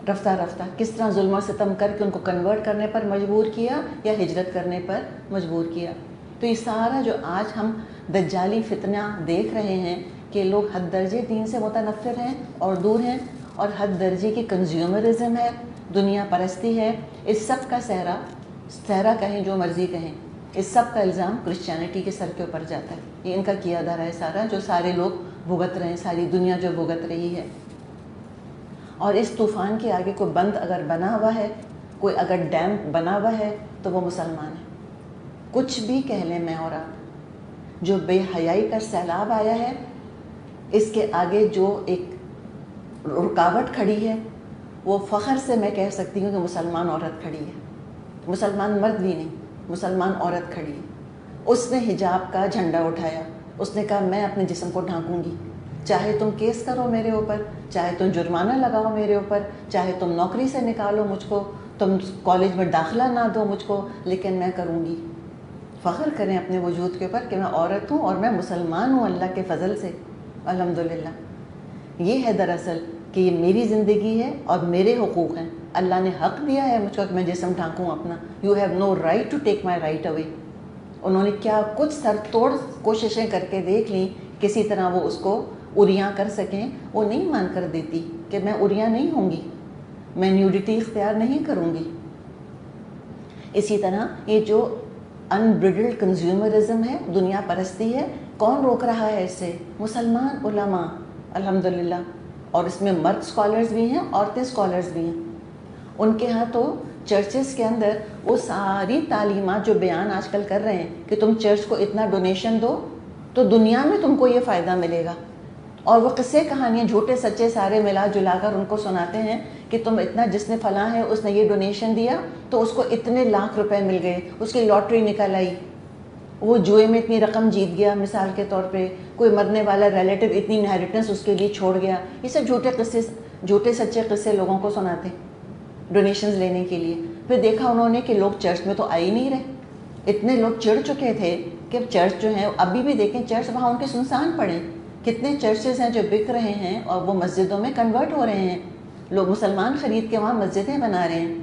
رفتہ رفتہ، کس طرح ظلم و ستم کر کے ان کو کنورٹ کرنے پر مجبور کیا یا ہجرت کرنے پر مجبور کیا. تو یہ سارا جو آج ہم دجالی فتنہ دیکھ رہے ہیں کہ لوگ حد درجے دین سے متنفر ہیں اور دور ہیں، اور حد درجے کی کنزیومرزم ہے، دنیا پرستی ہے. اس سب کا صحرا کہیں جو مرضی کہیں، اس سب کا الزام کرسچینٹی کے سر کے اوپر جاتا ہے. یہ ان کا کیا دھرا ہے سارا، جو سارے لوگ بھگت رہے ہیں، ساری دنیا جو بھگت رہی ہے. اور اس طوفان کے آگے کوئی بند اگر بنا ہوا ہے، کوئی اگر ڈیم بنا ہوا ہے، تو وہ مسلمان ہے. کچھ بھی کہہ لیں میں اور آپ، جو بے حیائی کا سیلاب آیا ہے، اس کے آگے جو ایک رکاوٹ کھڑی ہے، وہ فخر سے میں کہہ سکتی ہوں کہ مسلمان عورت کھڑی ہے. مسلمان مرد بھی نہیں، مسلمان عورت کھڑی ہے. اس نے حجاب کا جھنڈا اٹھایا، اس نے کہا میں اپنے جسم کو ڈھانکوں گی، چاہے تم کیس کرو میرے اوپر، چاہے تم جرمانہ لگاؤ میرے اوپر، چاہے تم نوکری سے نکالو مجھ کو، تم کالج میں داخلہ نہ دو مجھ کو، لیکن میں کروں گی. فخر کریں اپنے وجود کے اوپر کہ میں عورت ہوں اور میں مسلمان ہوں اللہ کے فضل سے، الحمدللہ. یہ ہے دراصل کہ یہ میری زندگی ہے اور میرے حقوق ہیں. اللہ نے حق دیا ہے مجھ کو کہ میں جسم ڈھانکوں اپنا. You have no right to take my right away. انہوں نے کیا کچھ سر توڑ کوششیں کر کے دیکھ لیں، کسی طرح وہ اس کو اریاں کر سکیں. وہ نہیں مان کر دیتی کہ میں اریاں نہیں ہوں گی، میں نیوڈیٹی اختیار نہیں کروں گی. اسی طرح یہ جو انبریڈلڈ کنزیومرزم ہے، دنیا پرستی ہے، کون روک رہا ہے اس سے؟ مسلمان علماء الحمدللہ. اور اس میں مرد اسکالرز بھی ہیں، عورتیں اسکالرز بھی ہیں. ان کے ہاں تو چرچز کے اندر وہ ساری تعلیمات جو بیان آج کل کر رہے ہیں کہ تم چرچ کو اتنا ڈونیشن دو تو دنیا میں تم کو یہ فائدہ ملے گا، اور وہ قصے کہانیاں جھوٹے سچے سارے ملا جلا کر ان کو سناتے ہیں کہ تم اتنا، جس نے فلاں ہے اس نے یہ ڈونیشن دیا تو اس کو اتنے لاکھ روپے مل گئے، اس کی لاٹری نکل آئی، وہ جوئے میں اتنی رقم جیت گیا مثال کے طور پہ، کوئی مرنے والا ریلیٹو اتنی انہیریٹنس اس کے لیے چھوڑ گیا. یہ سب جھوٹے سچے قصے لوگوں کو سناتے ڈونیشنز لینے کے لیے. پھر دیکھا انہوں نے کہ لوگ چرچ میں تو آ ہی نہیں رہے، اتنے لوگ چڑ چکے تھے کہ چرچ جو ہیں ابھی بھی دیکھیں چرچ وہاں ان کے سنسان پڑے، کتنے چرچز ہیں جو بک رہے ہیں اور وہ مسجدوں میں کنورٹ ہو رہے ہیں، لوگ مسلمان خرید کے وہاں مسجدیں بنا رہے ہیں.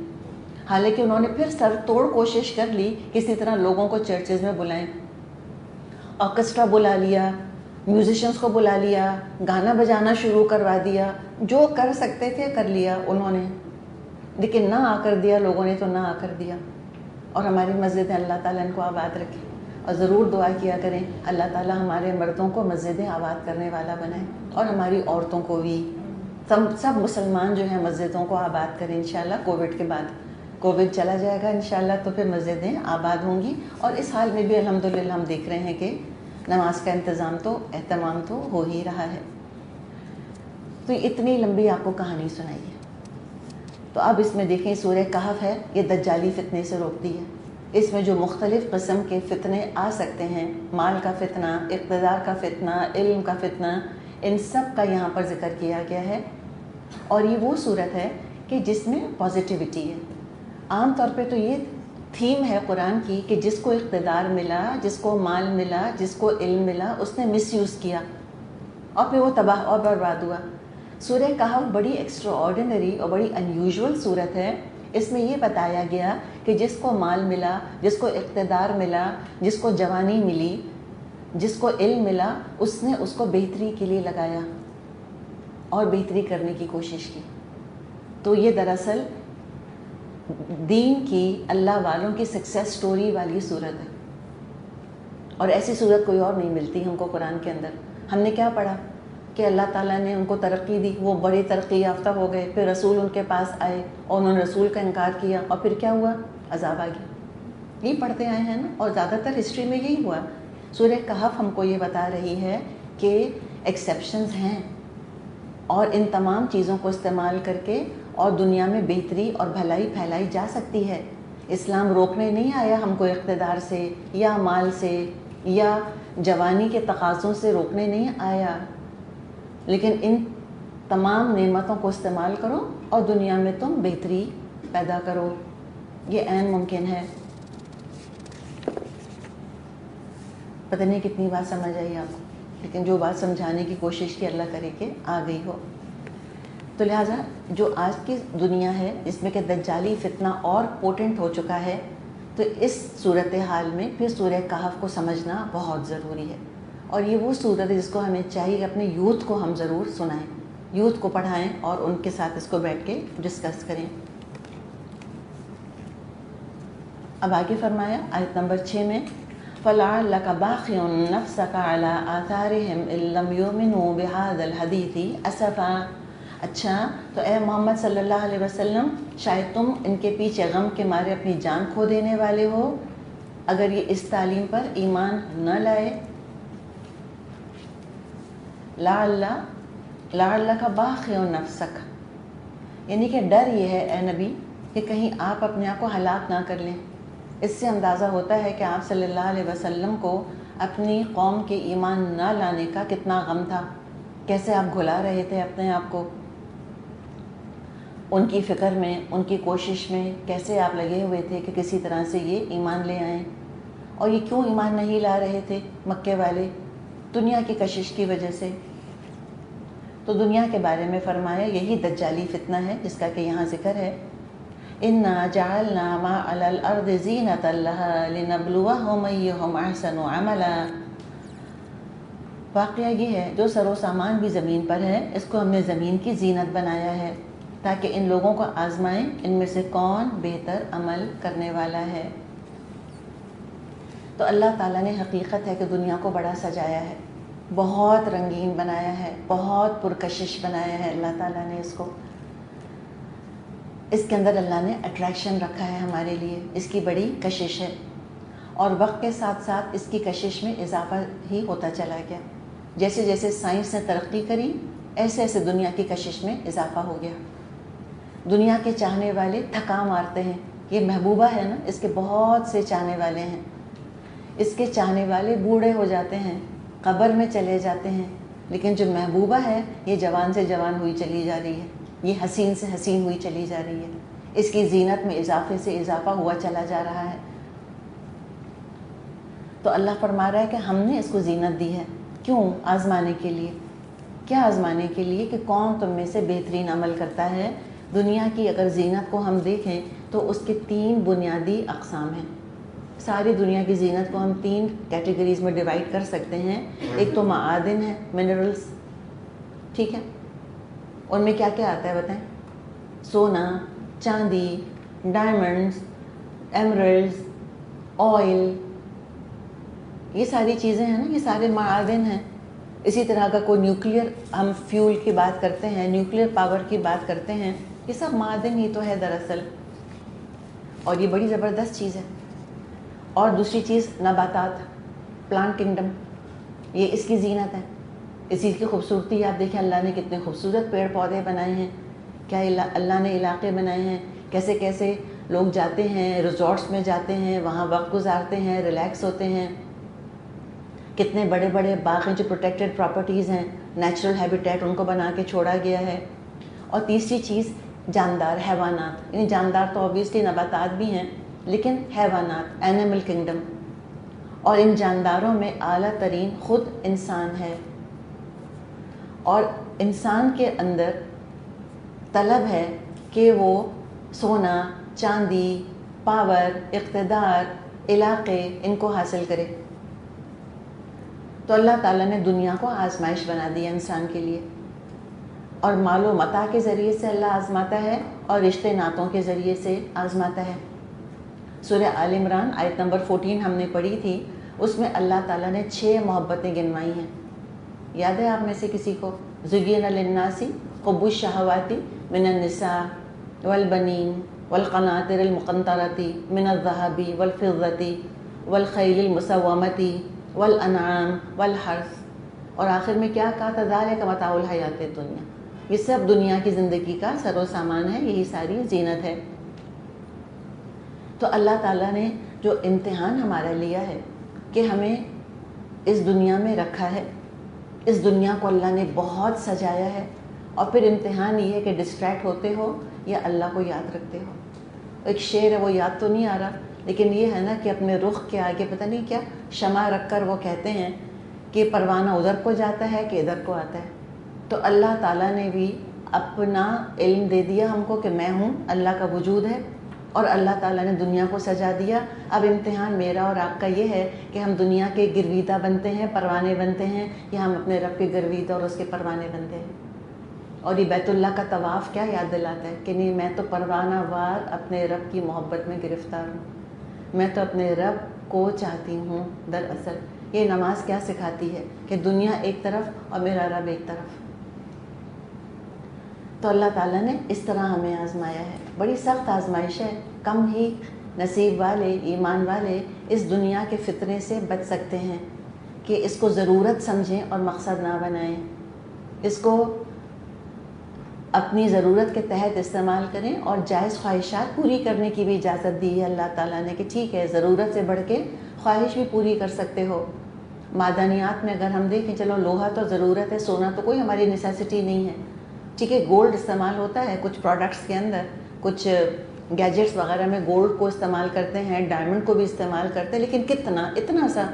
حالانکہ انہوں نے پھر سر توڑ کوشش کر لی کسی طرح لوگوں کو چرچز میں بلائیں، آرکسٹرا بلا لیا، میوزیشنز کو بلا لیا، گانا بجانا شروع کروا دیا، جو کر سکتے تھے کر لیا انہوں نے، لیکن نہ آ کر دیا لوگوں نے تو نہ آ کر دیا. اور ہماری مسجدیں اللہ تعالیٰ ان کو آباد رکھے، اور ضرور دعا کیا کریں اللہ تعالیٰ ہمارے مردوں کو مسجدیں آباد کرنے والا بنائے، اور ہماری عورتوں کو بھی، سب مسلمان جو ہیں مسجدوں کو آباد کریں انشاءاللہ. کووڈ کے بعد کووڈ چلا جائے گا انشاءاللہ تو پھر مسجدیں آباد ہوں گی. اور اس حال میں بھی الحمدللہ ہم دیکھ رہے ہیں کہ نماز کا انتظام تو اہتمام تو ہو ہی رہا ہے. تو اتنی لمبی آپ کو کہانی سنائی ہے. تو اب اس میں دیکھیں سورہ کہف ہے، یہ دجالی فتنے سے روکتی ہے. اس میں جو مختلف قسم کے فتنے آ سکتے ہیں، مال کا فتنہ، اقتدار کا فتنہ، علم کا فتنہ، ان سب کا یہاں پر ذکر کیا گیا ہے. اور یہ وہ صورت ہے کہ جس میں پازیٹیوٹی ہے. عام طور پہ تو یہ تھیم ہے قرآن کی کہ جس کو اقتدار ملا، جس کو مال ملا، جس کو علم ملا، اس نے مس یوز کیا اور پھر وہ تباہ اور برباد ہوا. سورہ کہف بڑی ایکسٹرا آرڈینری اور بڑی انیوژول صورت ہے. اس میں یہ بتایا گیا کہ جس کو مال ملا، جس کو اقتدار ملا، جس کو جوانی ملی، جس کو علم ملا، اس نے اس کو بہتری کے لیے لگایا اور بہتری کرنے کی کوشش کی. تو یہ دراصل دین کی، اللہ والوں کی سکسیس سٹوری والی صورت ہے، اور ایسی صورت کوئی اور نہیں ملتی ہم کو قرآن کے اندر. ہم نے کیا پڑھا کہ اللہ تعالیٰ نے ان کو ترقی دی، وہ بڑے ترقی یافتہ ہو گئے، پھر رسول ان کے پاس آئے اور انہوں نے رسول کا انکار کیا، اور پھر کیا ہوا؟ عذاب آ گیا. یہی پڑھتے آئے ہیں نا، اور زیادہ تر ہسٹری میں یہی ہوا. سورہ کہف ہم کو یہ بتا رہی ہے کہ ایکسیپشنز ہیں، اور ان تمام چیزوں کو استعمال کر کے اور دنیا میں بہتری اور بھلائی پھیلائی جا سکتی ہے. اسلام روکنے نہیں آیا ہم کو اقتدار سے یا مال سے یا جوانی کے تقاضوں سے روکنے نہیں آیا، لیکن ان تمام نعمتوں کو استعمال کرو اور دنیا میں تم بہتری پیدا کرو. یہ عین ممکن ہے. پتہ نہیں کتنی بات سمجھ آئی آپ کو، لیکن جو بات سمجھانے کی کوشش کی اللہ کرے کہ آ گئی ہو. تو لہٰذا جو آج کی دنیا ہے جس میں کہ دجالی فتنہ اور پوٹنٹ ہو چکا ہے، تو اس صورتحال میں پھر سورہ کہف کو سمجھنا بہت ضروری ہے. اور یہ وہ صورت ہے جس کو ہمیں چاہیے کہ اپنے یوتھ کو ہم ضرور سنائیں، یوتھ کو پڑھائیں اور ان کے ساتھ اس کو بیٹھ کے ڈسکس کریں. اب آگے فرمایا آیت نمبر 6 میں فَلَعَلَّكَ بَاخِعٌ نَفْسَكَ عَلَىٰ آثَارِهِمْ إِن لَّمْ يُؤْمِنُوا بِهَٰذَا الْحَدِيثِ أَسَفًا. اچھا تو اے محمد صلی اللہ علیہ وسلم، شاید تم ان کے پیچھے غم کے مارے اپنی جان کھو دینے والے ہو اگر یہ اس تعلیم پر ایمان نہ لائے. لَعَلَّكَ بَاخِعٌ نَفْسَكَ، یعنی کہ ڈر یہ ہے اے نبی کہ کہیں آپ اپنے آپ کو ہلاک نہ کر لیں. اس سے اندازہ ہوتا ہے کہ آپ صلی اللہ علیہ وسلم کو اپنی قوم کے ایمان نہ لانے کا کتنا غم تھا، کیسے آپ گھلا رہے تھے اپنے آپ کو، ان کی فکر میں، ان کی کوشش میں کیسے آپ لگے ہوئے تھے کہ کسی طرح سے یہ ایمان لے آئیں. اور یہ کیوں ایمان نہیں لا رہے تھے مکے والے؟ دنیا کی کشش کی وجہ سے. تو دنیا کے بارے میں فرمایا یہی دجالی فتنہ ہے جس کا کہ یہاں ذکر ہے. اِنَّا جَعَلْنَا مَا عَلَى الْأَرْضِ زِينَةً لَهَا لِنَبْلُوَهُمْ أَيُّهُمْ أَحْسَنُ عَمَلًا. واقعہ یہ ہے جو سر و سامان بھی زمین پر ہے، اس کو ہم نے زمین کی زینت بنایا ہے تاکہ ان لوگوں کو آزمائیں ان میں سے کون بہتر عمل کرنے والا ہے. تو اللہ تعالیٰ نے حقیقت ہے کہ دنیا کو بڑا سجایا ہے، بہت رنگین بنایا ہے، بہت پرکشش بنایا ہے اللہ تعالیٰ نے اس کو. اس کے اندر اللہ نے اٹریکشن رکھا ہے ہمارے لیے، اس کی بڑی کشش ہے، اور وقت کے ساتھ ساتھ اس کی کشش میں اضافہ ہی ہوتا چلا گیا۔ جیسے جیسے سائنس نے ترقی کری، ایسے ایسے دنیا کی کشش میں اضافہ ہو گیا۔ دنیا کے چاہنے والے تھکا مارتے ہیں، یہ محبوبہ ہے نا، اس کے بہت سے چاہنے والے ہیں، اس کے چاہنے والے بوڑھے ہو جاتے ہیں، قبر میں چلے جاتے ہیں، لیکن جو محبوبہ ہے یہ جوان سے جوان ہوئی چلی جا رہی ہے، یہ حسین سے حسین ہوئی چلی جا رہی ہے، اس کی زینت میں اضافے سے اضافہ ہوا چلا جا رہا ہے۔ تو اللہ فرما رہا ہے کہ ہم نے اس کو زینت دی ہے، کیوں؟ آزمانے کے لیے۔ کیا آزمانے کے لیے؟ کہ کون تم میں سے بہترین عمل کرتا ہے۔ دنیا کی اگر زینت کو ہم دیکھیں تو اس کے 3 بنیادی اقسام ہیں۔ ساری دنیا کی زینت کو ہم 3 کیٹیگریز میں ڈیوائڈ کر سکتے ہیں۔ ایک تو معادن ہے، منرلز، ٹھیک ہے، ان میں کیا کیا آتا ہے بتائیں؟ سونا، چاندی، ڈائمنڈز، ایمرلڈز، آئل، یہ ساری چیزیں ہیں نا، یہ سارے معادن ہیں۔ اسی طرح کا کوئی نیوکلیئر، ہم فیول کی بات کرتے ہیں، نیوکلیئر پاور کی بات کرتے ہیں، یہ سب معادن ہی تو ہے دراصل، اور یہ بڑی زبردست چیز ہے۔ اور دوسری چیز نباتات، پلانٹ کنگڈم، یہ اس کی زینت ہے، اس چیز کی خوبصورتی آپ دیکھیں، اللہ نے کتنے خوبصورت پیڑ پودے بنائے ہیں، کیا اللہ نے علاقے بنائے ہیں، کیسے کیسے لوگ جاتے ہیں، ریزورٹس میں جاتے ہیں، وہاں وقت گزارتے ہیں، ریلیکس ہوتے ہیں، کتنے بڑے بڑے باغ ہیں جو پروٹیکٹڈ پراپرٹیز ہیں، نیچرل ہیبیٹیٹ ان کو بنا کے چھوڑا گیا ہے۔ اور تیسری چیز جاندار، حیوانات، یعنی جاندار تو اوبیسلی نباتات بھی ہیں، لیکن حیوانات، اینیمل کنگڈم، اور ان جانداروں میں اعلیٰ ترین خود انسان ہے، اور انسان کے اندر طلب ہے کہ وہ سونا، چاندی، پاور، اقتدار، علاقے، ان کو حاصل کرے۔ تو اللہ تعالیٰ نے دنیا کو آزمائش بنا دیا انسان کے لیے، اور مال و متاع کے ذریعے سے اللہ آزماتا ہے، اور رشتے ناتوں کے ذریعے سے آزماتا ہے۔ سورہ آل عمران آیت نمبر 14 ہم نے پڑھی تھی، اس میں اللہ تعالیٰ نے 6 محبتیں گنوائی ہیں، یاد ہے آپ میں سے کسی کو؟ زُیِّنَ لِلنَّاسِ حُبُّ الشَّهَوَاتِ مِنَ النِّسَاءِ وَالْبَنِينَ وَالْقَنَاطِرِ الْمُقَنطَرَةِ وَالذَّهَبِ وَالْفِضَّةِ وَالْخَيْلِ الْمُسَوَّمَةِ والانعام والحرث، اور آخر میں کیا کہا تھا؟ ذَلِكَ مَتَاعُ الْحَیَاةِ الدُّنْیَا، یہ سب دنیا کی زندگی کا سر و سامان ہے، یہی ساری زینت ہے۔ تو اللہ تعالیٰ نے جو امتحان ہمارا لیا ہے کہ ہمیں اس دنیا میں رکھا ہے، اس دنیا کو اللہ نے بہت سجایا ہے، اور پھر امتحان یہ ہے کہ ڈسٹریکٹ ہوتے ہو یا اللہ کو یاد رکھتے ہو۔ ایک شعر ہے، وہ یاد تو نہیں آ رہا، لیکن یہ ہے نا کہ اپنے رخ کے آگے پتہ نہیں کیا شمع رکھ کر وہ کہتے ہیں کہ پروانہ ادھر کو جاتا ہے کہ ادھر کو آتا ہے۔ تو اللہ تعالیٰ نے بھی اپنا علم دے دیا ہم کو کہ میں ہوں، اللہ کا وجود ہے، اور اللہ تعالیٰ نے دنیا کو سجا دیا۔ اب امتحان میرا اور آپ کا یہ ہے کہ ہم دنیا کے گرویدہ بنتے ہیں، پروانے بنتے ہیں، یا ہم اپنے رب کے گرویدہ اور اس کے پروانے بنتے ہیں۔ اور یہ بیت اللہ کا طواف کیا یاد دلاتا ہے کہ نہیں، میں تو پروانہ وار اپنے رب کی محبت میں گرفتار ہوں، میں تو اپنے رب کو چاہتی ہوں۔ دراصل یہ نماز کیا سکھاتی ہے کہ دنیا ایک طرف اور میرا رب ایک طرف۔ تو اللہ تعالیٰ نے اس طرح ہمیں آزمایا ہے، بڑی سخت آزمائش ہے، کم ہی نصیب والے، ایمان والے اس دنیا کے فتنے سے بچ سکتے ہیں کہ اس کو ضرورت سمجھیں اور مقصد نہ بنائیں، اس کو اپنی ضرورت کے تحت استعمال کریں، اور جائز خواہشات پوری کرنے کی بھی اجازت دی ہے اللہ تعالیٰ نے کہ ٹھیک ہے، ضرورت سے بڑھ کے خواہش بھی پوری کر سکتے ہو۔ معدنیات میں اگر ہم دیکھیں، چلو لوہا تو ضرورت ہے، سونا تو کوئی ہماری نیسیسٹی نہیں ہے، ٹھیک ہے، گولڈ استعمال ہوتا ہے کچھ پروڈکٹس کے اندر، کچھ گیجٹس وغیرہ میں گولڈ کو استعمال کرتے ہیں، ڈائمنڈ کو بھی استعمال کرتے ہیں، لیکن کتنا، اتنا سا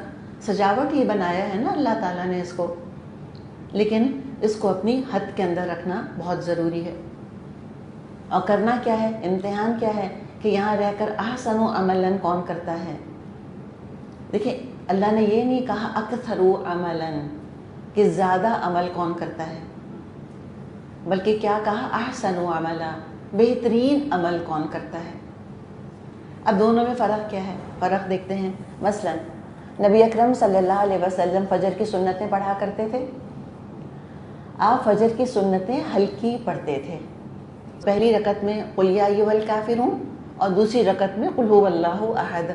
سجاوٹ ہی بنایا ہے نا اللہ تعالیٰ نے اس کو، لیکن اس کو اپنی حد کے اندر رکھنا بہت ضروری ہے۔ اور کرنا کیا ہے، امتحان کیا ہے کہ یہاں رہ کر احسن عملاً کون کرتا ہے۔ دیکھیں اللہ نے یہ نہیں کہا اکثر عملاً کہ زیادہ عمل کون کرتا ہے، بلکہ کیا کہا احسن عملا، بہترین عمل کون کرتا ہے۔ اب دونوں میں فرق کیا ہے؟ فرق دیکھتے ہیں۔ مثلا نبی اکرم صلی اللہ علیہ وسلم فجر کی سنتیں پڑھا کرتے تھے، آپ فجر کی سنتیں ہلکی پڑھتے تھے، پہلی رکعت میں قل یا ایھا الکافرون اور دوسری رکعت میں قل ھو اللہ احد،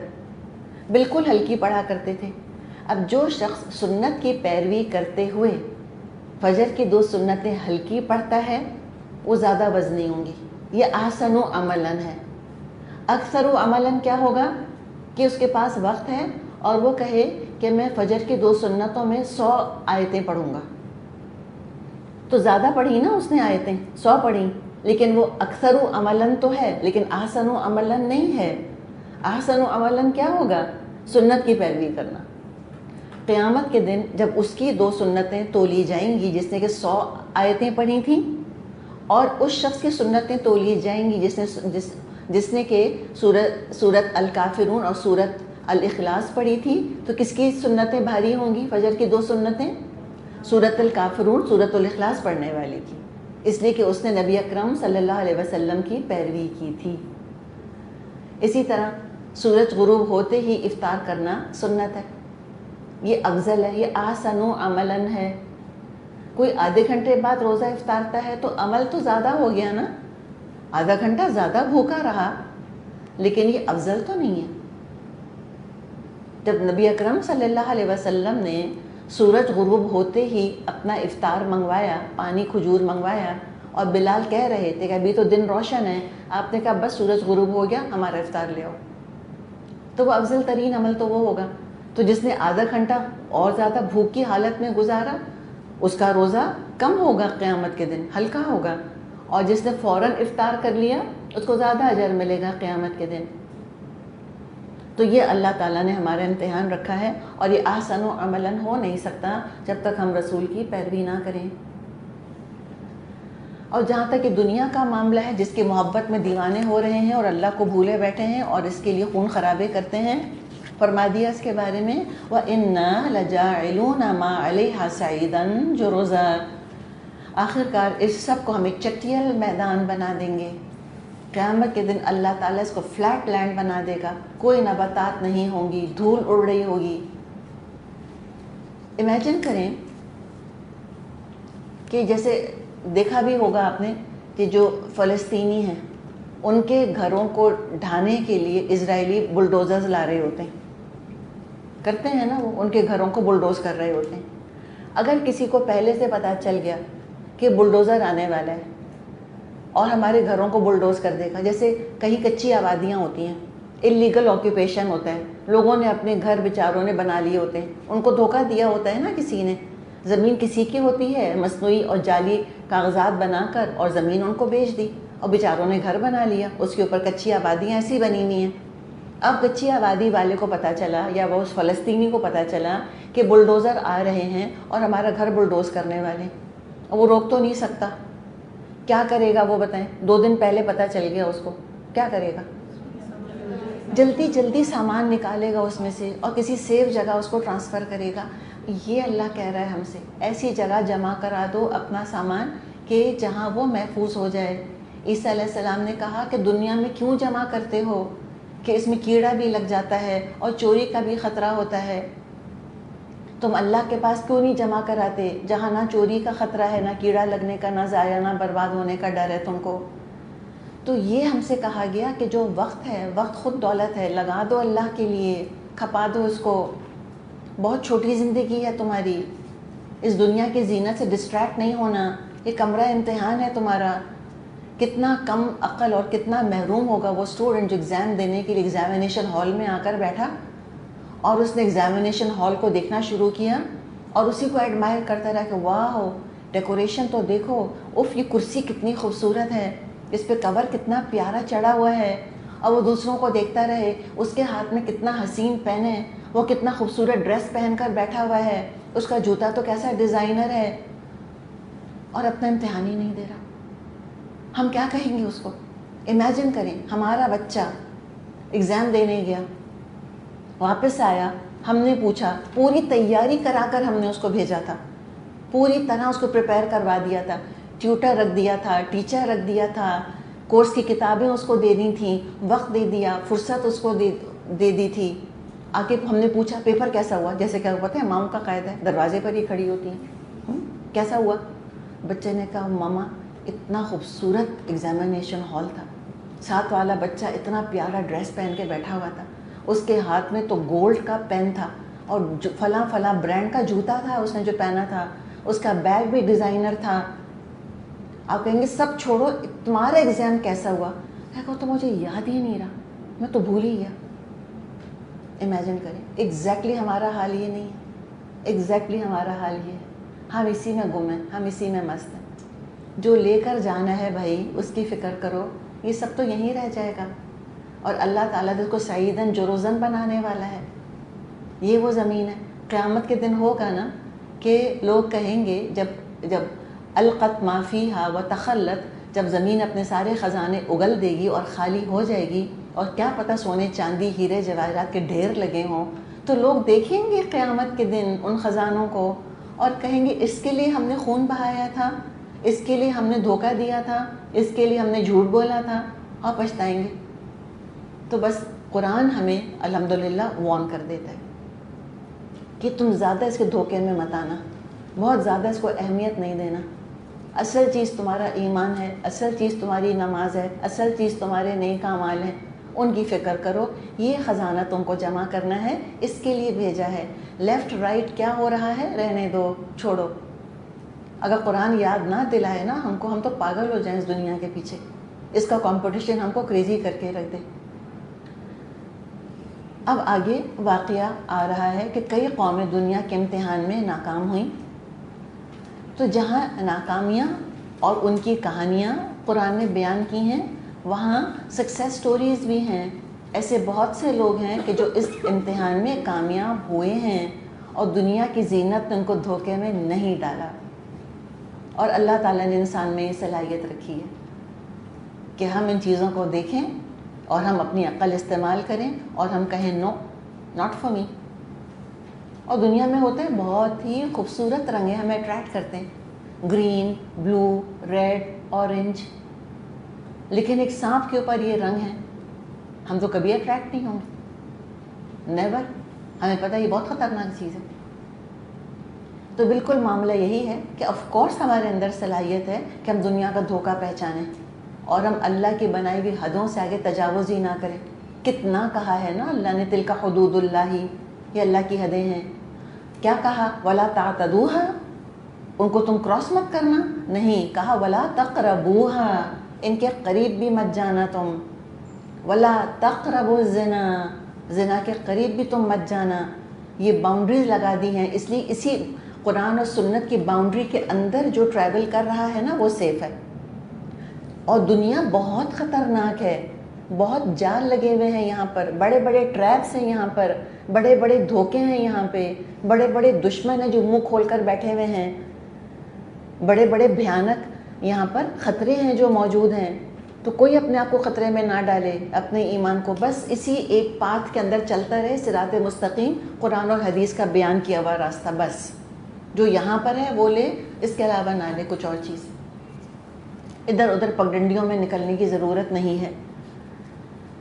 بالکل ہلکی پڑھا کرتے تھے۔ اب جو شخص سنت کی پیروی کرتے ہوئے فجر کی 2 سنتیں ہلکی پڑھتا ہے وہ زیادہ وزنی ہوں گی، یہ احسن عملاً ہے۔ اکثر عملاً کیا ہوگا کہ اس کے پاس وقت ہے اور وہ کہے کہ میں فجر کی 2 سنتوں میں 100 آیتیں پڑھوں گا، تو زیادہ پڑھی نا اس نے آیتیں، 100 پڑھی، لیکن وہ اکثر عملاً تو ہے لیکن احسن عملاً نہیں ہے۔ احسن عملاً کیا ہوگا؟ سنت کی پیروی کرنا۔ قیامت کے دن جب اس کی 2 سنتیں تولی جائیں گی جس نے کہ 100 آیتیں پڑھی تھیں، اور اس شخص کی سنتیں تولی جائیں گی جس نے کہ سورت الکافرون اور سورت الاخلاص پڑھی تھی، تو کس کی سنتیں بھاری ہوں گی؟ فجر کی 2 سنتیں سورت الکافرون سورت الاخلاص پڑھنے والے کی، اس لیے کہ اس نے نبی اکرم صلی اللہ علیہ وسلم کی پیروی کی تھی۔ اسی طرح سورج غروب ہوتے ہی افطار کرنا سنت ہے، یہ افضل ہے، یہ احسن عملاً ہے۔ کوئی آدھے گھنٹے بعد روزہ افطارتا ہے تو عمل تو زیادہ ہو گیا نا، آدھا گھنٹہ زیادہ بھوکا رہا، لیکن یہ افضل تو نہیں ہے۔ جب نبی اکرم صلی اللہ علیہ وسلم نے سورج غروب ہوتے ہی اپنا افطار منگوایا، پانی کھجور منگوایا، اور بلال کہہ رہے تھے کہ ابھی تو دن روشن ہے، آپ نے کہا بس سورج غروب ہو گیا ہمارا افطار لے آؤ، تو وہ افضل ترین عمل تو وہ ہوگا۔ تو جس نے آدھا گھنٹہ اور زیادہ بھوک کی حالت میں گزارا اس کا روزہ کم ہوگا قیامت کے دن، ہلکا ہوگا، اور جس نے فوراً افطار کر لیا اس کو زیادہ اجر ملے گا قیامت کے دن۔ تو یہ اللہ تعالیٰ نے ہمارا امتحان رکھا ہے، اور یہ احسن عملاً ہو نہیں سکتا جب تک ہم رسول کی پیروی نہ کریں۔ اور جہاں تک کہ دنیا کا معاملہ ہے، جس کی محبت میں دیوانے ہو رہے ہیں اور اللہ کو بھولے بیٹھے ہیں اور اس کے لیے خون خرابے کرتے ہیں، فرما دیا اس کے بارے میں وَإِنَّا لَجَاعِلُونَ مَا عَلَيْهَا سَعِيدًا جُرُزًا، آخر کار اس سب کو ہم ایک چٹیل میدان بنا دیں گے۔ قیامت کے دن اللہ تعالیٰ اس کو فلیٹ لینڈ بنا دے گا، کوئی نباتات نہیں ہوں گی، دھول اڑ رہی ہوگی۔ امیجن کریں کہ جیسے دیکھا بھی ہوگا آپ نے کہ جو فلسطینی ہیں ان کے گھروں کو ڈھانے کے لیے اسرائیلی بلڈوزرز لا رہے ہوتے ہیں، کرتے ہیں نا، وہ ان کے گھروں کو بلڈوز کر رہے ہوتے ہیں۔ اگر کسی کو پہلے سے پتہ چل گیا کہ بلڈوزر آنے والا ہے اور ہمارے گھروں کو بلڈوز کر دے گا، جیسے کہیں کچی آبادیاں ہوتی ہیں، اللیگل آکوپیشن ہوتا ہے، لوگوں نے اپنے گھر بیچاروں نے بنا لیے ہوتے ہیں، ان کو دھوکہ دیا ہوتا ہے نا کسی نے، زمین کسی کی ہوتی ہے، مصنوعی اور جعلی کاغذات بنا کر اور زمین ان کو بیچ دی اور بیچاروں نے گھر بنا لیا، اس کے اوپر کچی آبادیاں ایسی بنی ہوئی ہیں۔ اب کچی آبادی والے کو پتہ چلا یا وہ اس فلسطینی کو پتہ چلا کہ بلڈوزر آ رہے ہیں اور ہمارا گھر بلڈوز کرنے والے، وہ روک تو نہیں سکتا، کیا کرے گا وہ بتائیں؟ 2 دن پہلے پتہ چل گیا اس کو، کیا کرے گا؟ جلدی جلدی سامان نکالے گا اس میں سے اور کسی سیف جگہ اس کو ٹرانسفر کرے گا۔ یہ اللہ کہہ رہا ہے ہم سے، ایسی جگہ جمع کرا دو اپنا سامان کہ جہاں وہ محفوظ ہو جائے۔ عیسیٰ علیہ السلام نے کہا کہ دنیا میں کیوں جمع کرتے ہو کہ اس میں کیڑا بھی لگ جاتا ہے اور چوری کا بھی خطرہ ہوتا ہے، تم اللہ کے پاس کیوں نہیں جمع کراتے جہاں نہ چوری کا خطرہ ہے، نہ کیڑا لگنے کا، نہ ضائع نہ برباد ہونے کا ڈر ہے تم کو۔ تو یہ ہم سے کہا گیا کہ جو وقت ہے، وقت خود دولت ہے، لگا دو اللہ کے لیے، کھپا دو اس کو۔ بہت چھوٹی زندگی ہے تمہاری، اس دنیا کی زینت سے ڈسٹریکٹ نہیں ہونا، یہ کمرہ امتحان ہے تمہارا۔ کتنا کم عقل اور کتنا محروم ہوگا وہ اسٹوڈنٹ جو ایگزام دینے کے لیے ایگزامینیشن ہال میں آ کر بیٹھا اور اس نے ایگزامینیشن ہال کو دیکھنا شروع کیا اور اسی کو ایڈمائر کرتا رہا کہ واہ ڈیکوریشن تو دیکھو، اف یہ کرسی کتنی خوبصورت ہے، اس پہ کور کتنا پیارا چڑھا ہوا ہے، اور وہ دوسروں کو دیکھتا رہے اس کے ہاتھ میں کتنا حسین پین ہے، وہ کتنا خوبصورت ڈریس پہن کر بیٹھا ہوا ہے، اس کا جوتا تو کیسا ڈیزائنر ہے، اور اپنا امتحان ہی نہیں دے رہا۔ ہم کیا کہیں گے اس کو؟ امیجن کریں ہمارا بچہ ایگزام دینے گیا، واپس آیا، ہم نے پوچھا، پوری تیاری کرا کر ہم نے اس کو بھیجا تھا، پوری طرح اس کو پریپئر کروا دیا تھا، ٹیوٹر رکھ دیا تھا، ٹیچر رکھ دیا تھا، کورس کی کتابیں اس کو دے دی تھیں، وقت دے دیا، فرصت اس کو دے دی تھی۔ آگے ہم نے پوچھا پیپر کیسا ہوا، جیسے کیا پتہ ہے ماؤں کا قاعدہ ہے، دروازے پر ہی کھڑی ہوتی ہیں، کیسا ہوا؟ بچے نے کہا ماما اتنا خوبصورت ایگزامینیشن ہال تھا. ساتھ والا بچہ اتنا پیارا ڈریس پہن کے بیٹھا ہوا تھا, اس کے ہاتھ میں تو گولڈ کا پین تھا اور فلاں فلاں برانڈ کا جوتا تھا اس نے جو پہنا تھا, اس کا بیگ بھی ڈیزائنر تھا. آپ کہیں گے سب چھوڑو, تمہارا ایگزام کیسا ہوا؟ میں کہو تو مجھے یاد ہی نہیں رہا, میں تو بھول ہی گیا. امیجن کریں, ایگزیکٹلی ہمارا حال یہ نہیں ہے, ایگزیکٹلی ہمارا حال یہ ہے. ہم اسی میں گم ہیں, ہم اسی میں مست ہیں. جو لے کر جانا ہے بھائی اس کی فکر کرو, یہ سب تو یہیں رہ جائے گا. اور اللہ تعالیٰ اس کو سعیدن جروزن بنانے والا ہے. یہ وہ زمین ہے. قیامت کے دن ہوگا نا کہ لوگ کہیں گے جب القت ما فیہا وتخلت, جب زمین اپنے سارے خزانے اگل دے گی اور خالی ہو جائے گی, اور کیا پتہ سونے چاندی ہیرے جواہرات کے ڈھیر لگے ہوں, تو لوگ دیکھیں گے قیامت کے دن ان خزانوں کو اور کہیں گے اس کے لیے ہم نے خون بہایا تھا, اس کے لیے ہم نے دھوکہ دیا تھا, اس کے لیے ہم نے جھوٹ بولا تھا, اور پچھتائیں گے. تو بس قرآن ہمیں الحمدللہ وارن کر دیتا ہے کہ تم زیادہ اس کے دھوکے میں مت آنا, بہت زیادہ اس کو اہمیت نہیں دینا. اصل چیز تمہارا ایمان ہے, اصل چیز تمہاری نماز ہے, اصل چیز تمہارے نیک اعمال ہیں, ان کی فکر کرو. یہ خزانہ تم کو جمع کرنا ہے, اس کے لیے بھیجا ہے. لیفٹ رائٹ کیا ہو رہا ہے رہنے دو, چھوڑو. اگر قرآن یاد نہ دلائے نا ہم کو, ہم تو پاگل ہو جائیں اس دنیا کے پیچھے. اس کا کمپٹیشن ہم کو کریزی کر کے رکھ دے. اب آگے واقعہ آ رہا ہے کہ کئی قومیں دنیا کے امتحان میں ناکام ہوئیں. تو جہاں ناکامیاں اور ان کی کہانیاں قرآن نے بیان کی ہیں, وہاں سکسیس سٹوریز بھی ہیں. ایسے بہت سے لوگ ہیں کہ جو اس امتحان میں کامیاب ہوئے ہیں اور دنیا کی زینت نے ان کو دھوکے میں نہیں ڈالا. اور اللہ تعالیٰ نے انسان میں یہ صلاحیت رکھی ہے کہ ہم ان چیزوں کو دیکھیں اور ہم اپنی عقل استعمال کریں اور ہم کہیں نو, ناٹ فار می. اور دنیا میں ہوتے ہیں بہت ہی خوبصورت رنگ ہیں, ہمیں اٹریکٹ کرتے ہیں, گرین, بلو, ریڈ, اورنج. لیکن ایک سانپ کے اوپر یہ رنگ ہے, ہم تو کبھی اٹریکٹ نہیں ہوں گے, نیور. ہمیں پتہ یہ بہت خطرناک چیز ہے. تو بالکل معاملہ یہی ہے کہ آف کورس ہمارے اندر صلاحیت ہے کہ ہم دنیا کا دھوکہ پہچانیں اور ہم اللہ کی بنائی ہوئی حدوں سے آگے تجاوز ہی نہ کریں. کتنا کہا ہے نا اللہ نے, تلک حدود اللہ, یہ اللہ کی حدیں ہیں. کیا کہا؟ ولا تعتدوها, ان کو تم کراس مت کرنا. نہیں کہا ولا تقربوها, ان کے قریب بھی مت جانا تم. ولا تقربوا الزنا, زنا کے قریب بھی تم مت جانا. یہ باؤنڈریز لگا دی ہیں, اس لیے اسی قرآن اور سنت کی باؤنڈری کے اندر جو ٹریول کر رہا ہے نا وہ سیف ہے. اور دنیا بہت خطرناک ہے, بہت جال لگے ہوئے ہیں یہاں پر, بڑے بڑے ٹریپس ہیں یہاں پر, بڑے بڑے دھوکے ہیں یہاں پہ, بڑے بڑے دشمن ہیں جو منہ کھول کر بیٹھے ہوئے ہیں, بڑے بڑے بھیانک یہاں پر خطرے ہیں جو موجود ہیں. تو کوئی اپنے آپ کو خطرے میں نہ ڈالے, اپنے ایمان کو بس اسی ایک پاتھ کے اندر چلتا رہے, صراط مستقیم, قرآن اور حدیث کا بیان کیا ہوا راستہ, بس جو یہاں پر ہے وہ لے, اس کے علاوہ نہ لے کچھ اور چیز. ادھر ادھر پگڈنڈیوں میں نکلنے کی ضرورت نہیں ہے.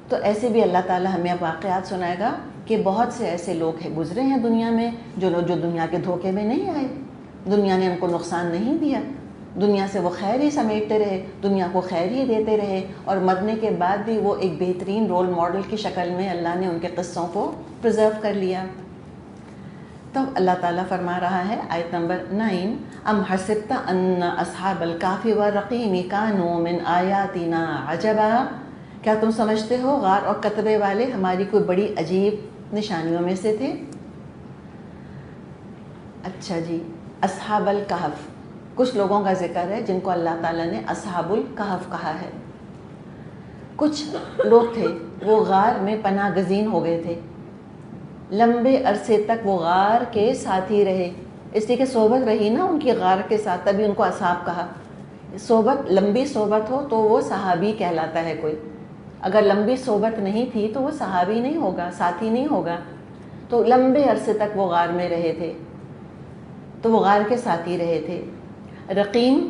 تو ایسے بھی اللہ تعالیٰ ہمیں اب واقعات سنائے گا کہ بہت سے ایسے لوگ ہیں گزرے ہیں دنیا میں جو دنیا کے دھوکے میں نہیں آئے, دنیا نے ان کو نقصان نہیں دیا, دنیا سے وہ خیر ہی سمیٹتے رہے, دنیا کو خیر ہی دیتے رہے, اور مرنے کے بعد بھی وہ ایک بہترین رول ماڈل کی شکل میں اللہ نے ان کے قصوں کو پرزرو کر لیا. تو اللہ تعالیٰ فرما رہا ہے آیت نمبر 9, ام حسبت ان اصحاب الکہف والرقیم کانوا من آیاتنا عجبا, کیا تم سمجھتے ہو غار اور کتبے والے ہماری کوئی بڑی عجیب نشانیوں میں سے تھے؟ اچھا جی, اصحاب الکہف, کچھ لوگوں کا ذکر ہے جن کو اللہ تعالیٰ نے اصحاب الکہف کہا ہے. کچھ لوگ تھے وہ غار میں پناہ گزین ہو گئے تھے, لمبے عرصے تک وہ غار کے ساتھ ہی رہے, اس لیے کہ صحبت رہی نا ان کی غار کے ساتھ, تبھی ان کو اصحاب کہا. صحبت, لمبی صحبت ہو تو وہ صحابی کہلاتا ہے کوئی, اگر لمبی صحبت نہیں تھی تو وہ صحابی نہیں ہوگا, ساتھی نہیں ہوگا. تو لمبے عرصے تک وہ غار میں رہے تھے, تو وہ غار کے ساتھ ہی رہے تھے. رقیم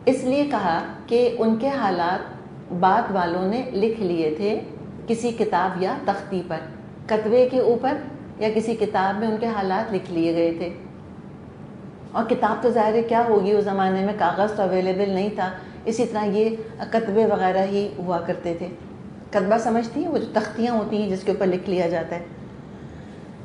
اس لیے کہا کہ ان کے حالات بعد والوں نے لکھ لیے تھے کسی کتاب یا تختی پر, کتبے کے اوپر یا کسی کتاب میں ان کے حالات لکھ لیے گئے تھے. اور کتاب تو ظاہر ہے کیا ہوگی اس زمانے میں، کاغذ تو اویلیبل نہیں تھا، اسی طرح یہ کتبے وغیرہ ہی ہوا کرتے تھے. کتبہ سمجھتی ہیں وہ جو تختیاں ہوتی ہیں جس کے اوپر لکھ لیا جاتا ہے.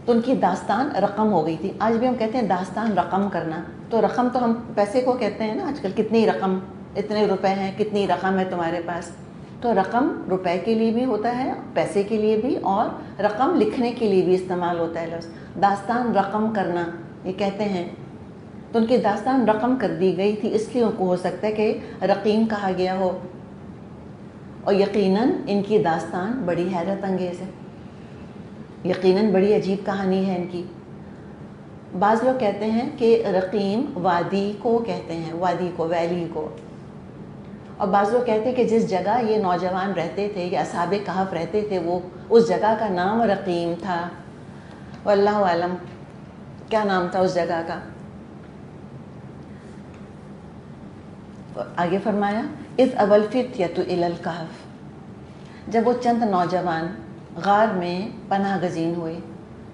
تو ان کی داستان رقم ہو گئی تھی. آج بھی ہم کہتے ہیں داستان رقم کرنا. تو رقم تو ہم پیسے کو کہتے ہیں نا آج کل، کتنی رقم، اتنے روپے ہیں، کتنی رقم ہے تمہارے پاس. تو رقم روپے کے لیے بھی ہوتا ہے، پیسے کے لیے بھی، اور رقم لکھنے کے لیے بھی استعمال ہوتا ہے لفظ. داستان رقم کرنا یہ کہتے ہیں. تو ان کی داستان رقم کر دی گئی تھی، اس لیے ان کو ہو سکتا ہے کہ رقیم کہا گیا ہو. اور یقیناً ان کی داستان بڑی حیرت انگیز ہے، یقیناً بڑی عجیب کہانی ہے ان کی. بعض لوگ کہتے ہیں کہ رقیم وادی کو کہتے ہیں، وادی کو، ویلی کو. اور بعض لوگ کہتے ہیں کہ جس جگہ یہ نوجوان رہتے تھے یا اصحاب کہف رہتے تھے وہ اس جگہ کا نام رقیم تھا. واللہ عالم کیا نام تھا اس جگہ کا. آگے فرمایا اذ اول الفتیۃ الی الکہف، جب وہ چند نوجوان غار میں پناہ گزین ہوئے.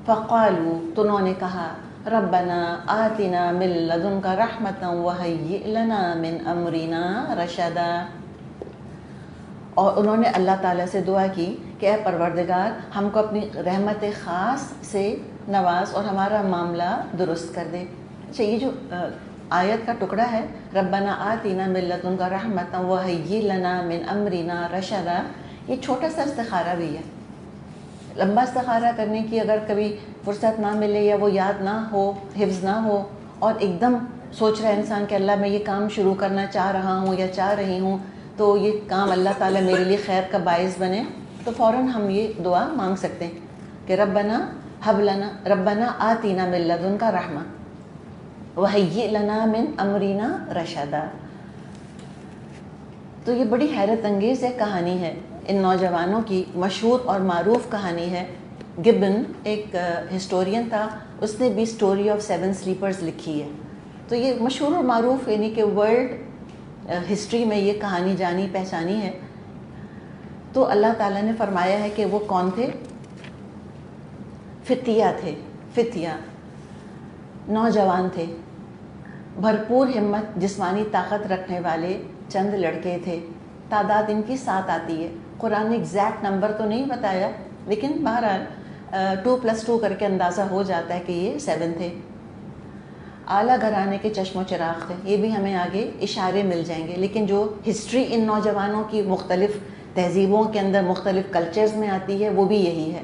فقالوا، تو انہوں نے کہا، ربنا آتنا من لدنک رحمۃ وہیئ لنا من امرنا رشدا. اور انہوں نے اللہ تعالیٰ سے دعا کی کہ اے پروردگار ہم کو اپنی رحمت خاص سے نواز اور ہمارا معاملہ درست کر دے. اچھا، یہ جو آیت کا ٹکڑا ہے ربنا آتنا من لدنک رحمۃ وہیئ لنا من امرنا رشدا، یہ چھوٹا سا استخارہ بھی ہے. لمبا استخارہ کرنے کی اگر کبھی فرصت نہ ملے یا وہ یاد نہ ہو، حفظ نہ ہو، اور ایک دم سوچ رہا ہے انسان کہ اللہ میں یہ کام شروع کرنا چاہ رہا ہوں یا چاہ رہی ہوں تو یہ کام اللہ تعالیٰ میرے لیے خیر کا باعث بنے، تو فوراً ہم یہ دعا مانگ سکتے ہیں کہ ربنا ہب لنا، ربنا آتینا من لدنک رحمہ وہیئ لنا من امرنا رشدا. تو یہ بڑی حیرت انگیز ایک کہانی ہے، ان نوجوانوں کی مشہور اور معروف کہانی ہے. گبن ایک ہسٹورین تھا، اس نے بھی اسٹوری آف 7 سلیپرز لکھی ہے. تو یہ مشہور اور معروف، یعنی کہ ورلڈ ہسٹری میں یہ کہانی جانی پہچانی ہے. تو اللہ تعالیٰ نے فرمایا ہے کہ وہ کون تھے؟ فتیہ تھے. فتیہ نوجوان تھے، بھرپور ہمت، جسمانی طاقت رکھنے والے چند لڑکے تھے. تعداد ان کی 7 آتی ہے. قرآن نے ایگزیکٹ نمبر تو نہیں بتایا، لیکن بہرحال 2+2 کر کے اندازہ ہو جاتا ہے کہ یہ 7 تھے. اعلیٰ گھرانے کے چشم و چراغ تھے. یہ بھی ہمیں آگے اشارے مل جائیں گے، لیکن جو ہسٹری ان نوجوانوں کی مختلف تہذیبوں کے اندر، مختلف کلچرز میں آتی ہے، وہ بھی یہی ہے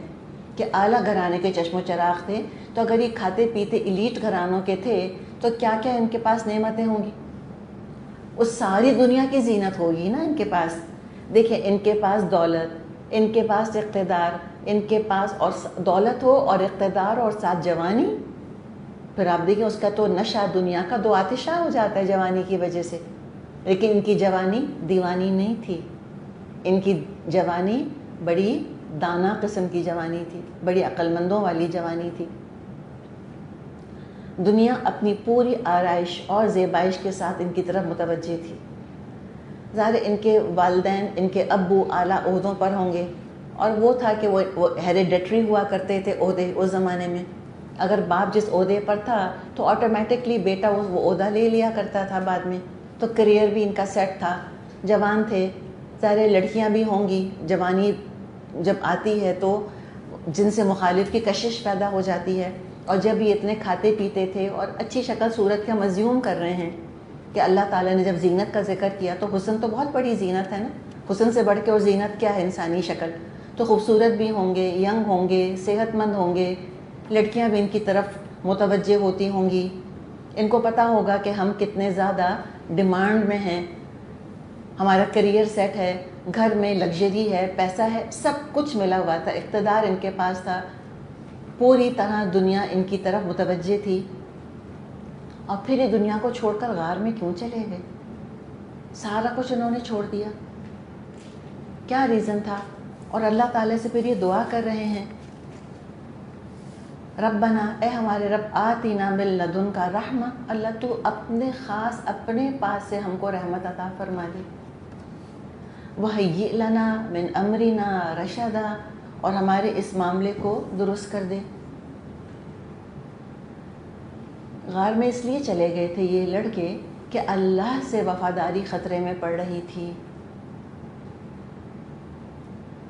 کہ اعلیٰ گھرانے کے چشم و چراغ تھے. تو اگر یہ کھاتے پیتے ایلیٹ گھرانوں کے تھے تو کیا کیا ان کے پاس نعمتیں ہوں گی؟ اس ساری دنیا کی زینت ہوگی نا ان کے پاس. دیکھیں، ان کے پاس دولت، ان کے پاس اقتدار، ان کے پاس اور دولت ہو اور اقتدار اور ساتھ جوانی. پھر آپ دیکھیں اس کا تو نشہ دنیا کا 2 آتشہ ہو جاتا ہے جوانی کی وجہ سے. لیکن ان کی جوانی دیوانی نہیں تھی، ان کی جوانی بڑی دانا قسم کی جوانی تھی، بڑی عقل مندوں والی جوانی تھی. دنیا اپنی پوری آرائش اور زیبائش کے ساتھ ان کی طرف متوجہ تھی. ظاہر ان کے والدین، ان کے ابو اعلیٰ عہدوں پر ہوں گے، اور وہ تھا کہ وہ ہیریڈیٹری ہوا کرتے تھے عہدے اس زمانے میں. اگر باپ جس عہدے پر تھا تو آٹومیٹکلی بیٹا وہ عہدہ لے لیا کرتا تھا بعد میں. تو کریئر بھی ان کا سیٹ تھا، جوان تھے. ظاہر لڑکیاں بھی ہوں گی، جوانی جب آتی ہے تو جن سے مخالف کی کشش پیدا ہو جاتی ہے. اور جب یہ اتنے کھاتے پیتے تھے اور اچھی شکل صورت کا مزیوم کر رہے ہیں کہ اللہ تعالیٰ نے جب زینت کا ذکر کیا تو حسن تو بہت بڑی زینت ہے نا. حسن سے بڑھ کے اور زینت کیا ہے؟ انسانی شکل. تو خوبصورت بھی ہوں گے، ینگ ہوں گے، صحت مند ہوں گے. لڑکیاں بھی ان کی طرف متوجہ ہوتی ہوں گی. ان کو پتہ ہوگا کہ ہم کتنے زیادہ ڈیمانڈ میں ہیں، ہمارا کریئر سیٹ ہے، گھر میں لگژری ہے، پیسہ ہے، سب کچھ ملا ہوا تھا، اقتدار ان کے پاس تھا. پوری طرح دنیا ان کی طرف متوجہ تھی. اور پھر یہ دنیا کو چھوڑ کر غار میں کیوں چلے گئے؟ سارا کچھ انہوں نے چھوڑ دیا، کیا ریزن تھا؟ اور اللہ تعالیٰ سے پھر یہ دعا کر رہے ہیں، ربنا، اے ہمارے رب، آتینا من لدنک رحمہ، اللہ تو اپنے خاص اپنے پاس سے ہم کو رحمت عطا فرما دی. وہیئ لنا من امرنا رشدا، اور ہمارے اس معاملے کو درست کر دے. غار میں اس لیے چلے گئے تھے یہ لڑکے کہ اللہ سے وفاداری خطرے میں پڑ رہی تھی.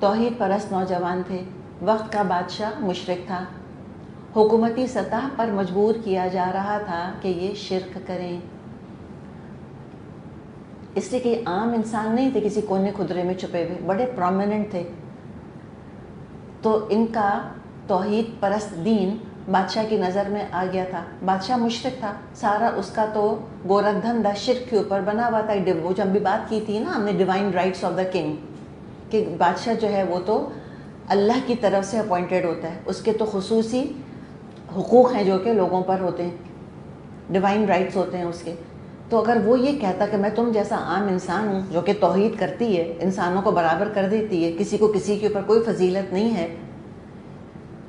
توحید پرست نوجوان تھے. وقت کا بادشاہ مشرک تھا. حکومتی سطح پر مجبور کیا جا رہا تھا کہ یہ شرک کریں. اس لیے کہ عام انسان نہیں تھے کسی کونے خدرے میں چھپے ہوئے، بڑے پرومیننٹ تھے. تو ان کا توحید پرست دین بادشاہ کی نظر میں آ گیا تھا. بادشاہ مشرک تھا، سارا اس کا تو گورکھ دھندا شرک کے اوپر بنا ہوا تھا. وہ جو ابھی بات کی تھی نا ہم نے divine rights of the king, کہ بادشاہ جو ہے وہ تو اللہ کی طرف سے اپوائنٹڈ ہوتا ہے، اس کے تو خصوصی حقوق ہیں جو کہ لوگوں پر ہوتے ہیں، ڈیوائن رائٹس ہوتے ہیں اس کے. تو اگر وہ یہ کہتا کہ میں تم جیسا عام انسان ہوں جو کہ توحید کرتی ہے، انسانوں کو برابر کر دیتی ہے، کسی کو کسی کے اوپر کوئی فضیلت نہیں ہے،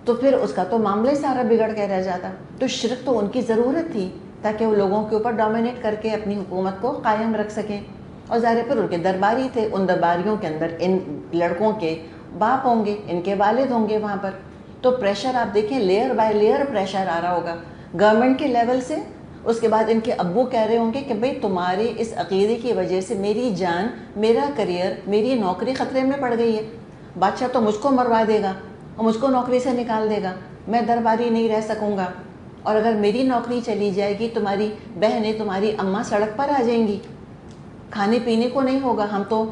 تو پھر اس کا تو معاملہ ہی سارا بگڑ کے رہ جاتا. تو شرک تو ان کی ضرورت تھی تاکہ وہ لوگوں کے اوپر ڈومینیٹ کر کے اپنی حکومت کو قائم رکھ سکیں. اور ظاہر پر ان کے درباری تھے، ان درباریوں کے اندر ان لڑکوں کے باپ ہوں گے، ان کے والد ہوں گے وہاں پر. تو پریشر آپ دیکھیں، لیئر بائی لیئر پریشر آ رہا ہوگا گورنمنٹ کے لیول سے. اس کے بعد ان کے ابو کہہ رہے ہوں گے کہ بھئی تمہارے اس عقیدے کی وجہ سے میری جان، میرا کریئر، میری نوکری خطرے میں پڑ گئی ہے. بادشاہ تو مجھ کو مروا دے گا اور مجھ کو نوکری سے نکال دے گا، میں درباری نہیں رہ سکوں گا. اور اگر میری نوکری چلی جائے گی، تمہاری بہنیں، تمہاری اماں سڑک پر آ جائیں گی، کھانے پینے کو نہیں ہوگا، ہم تو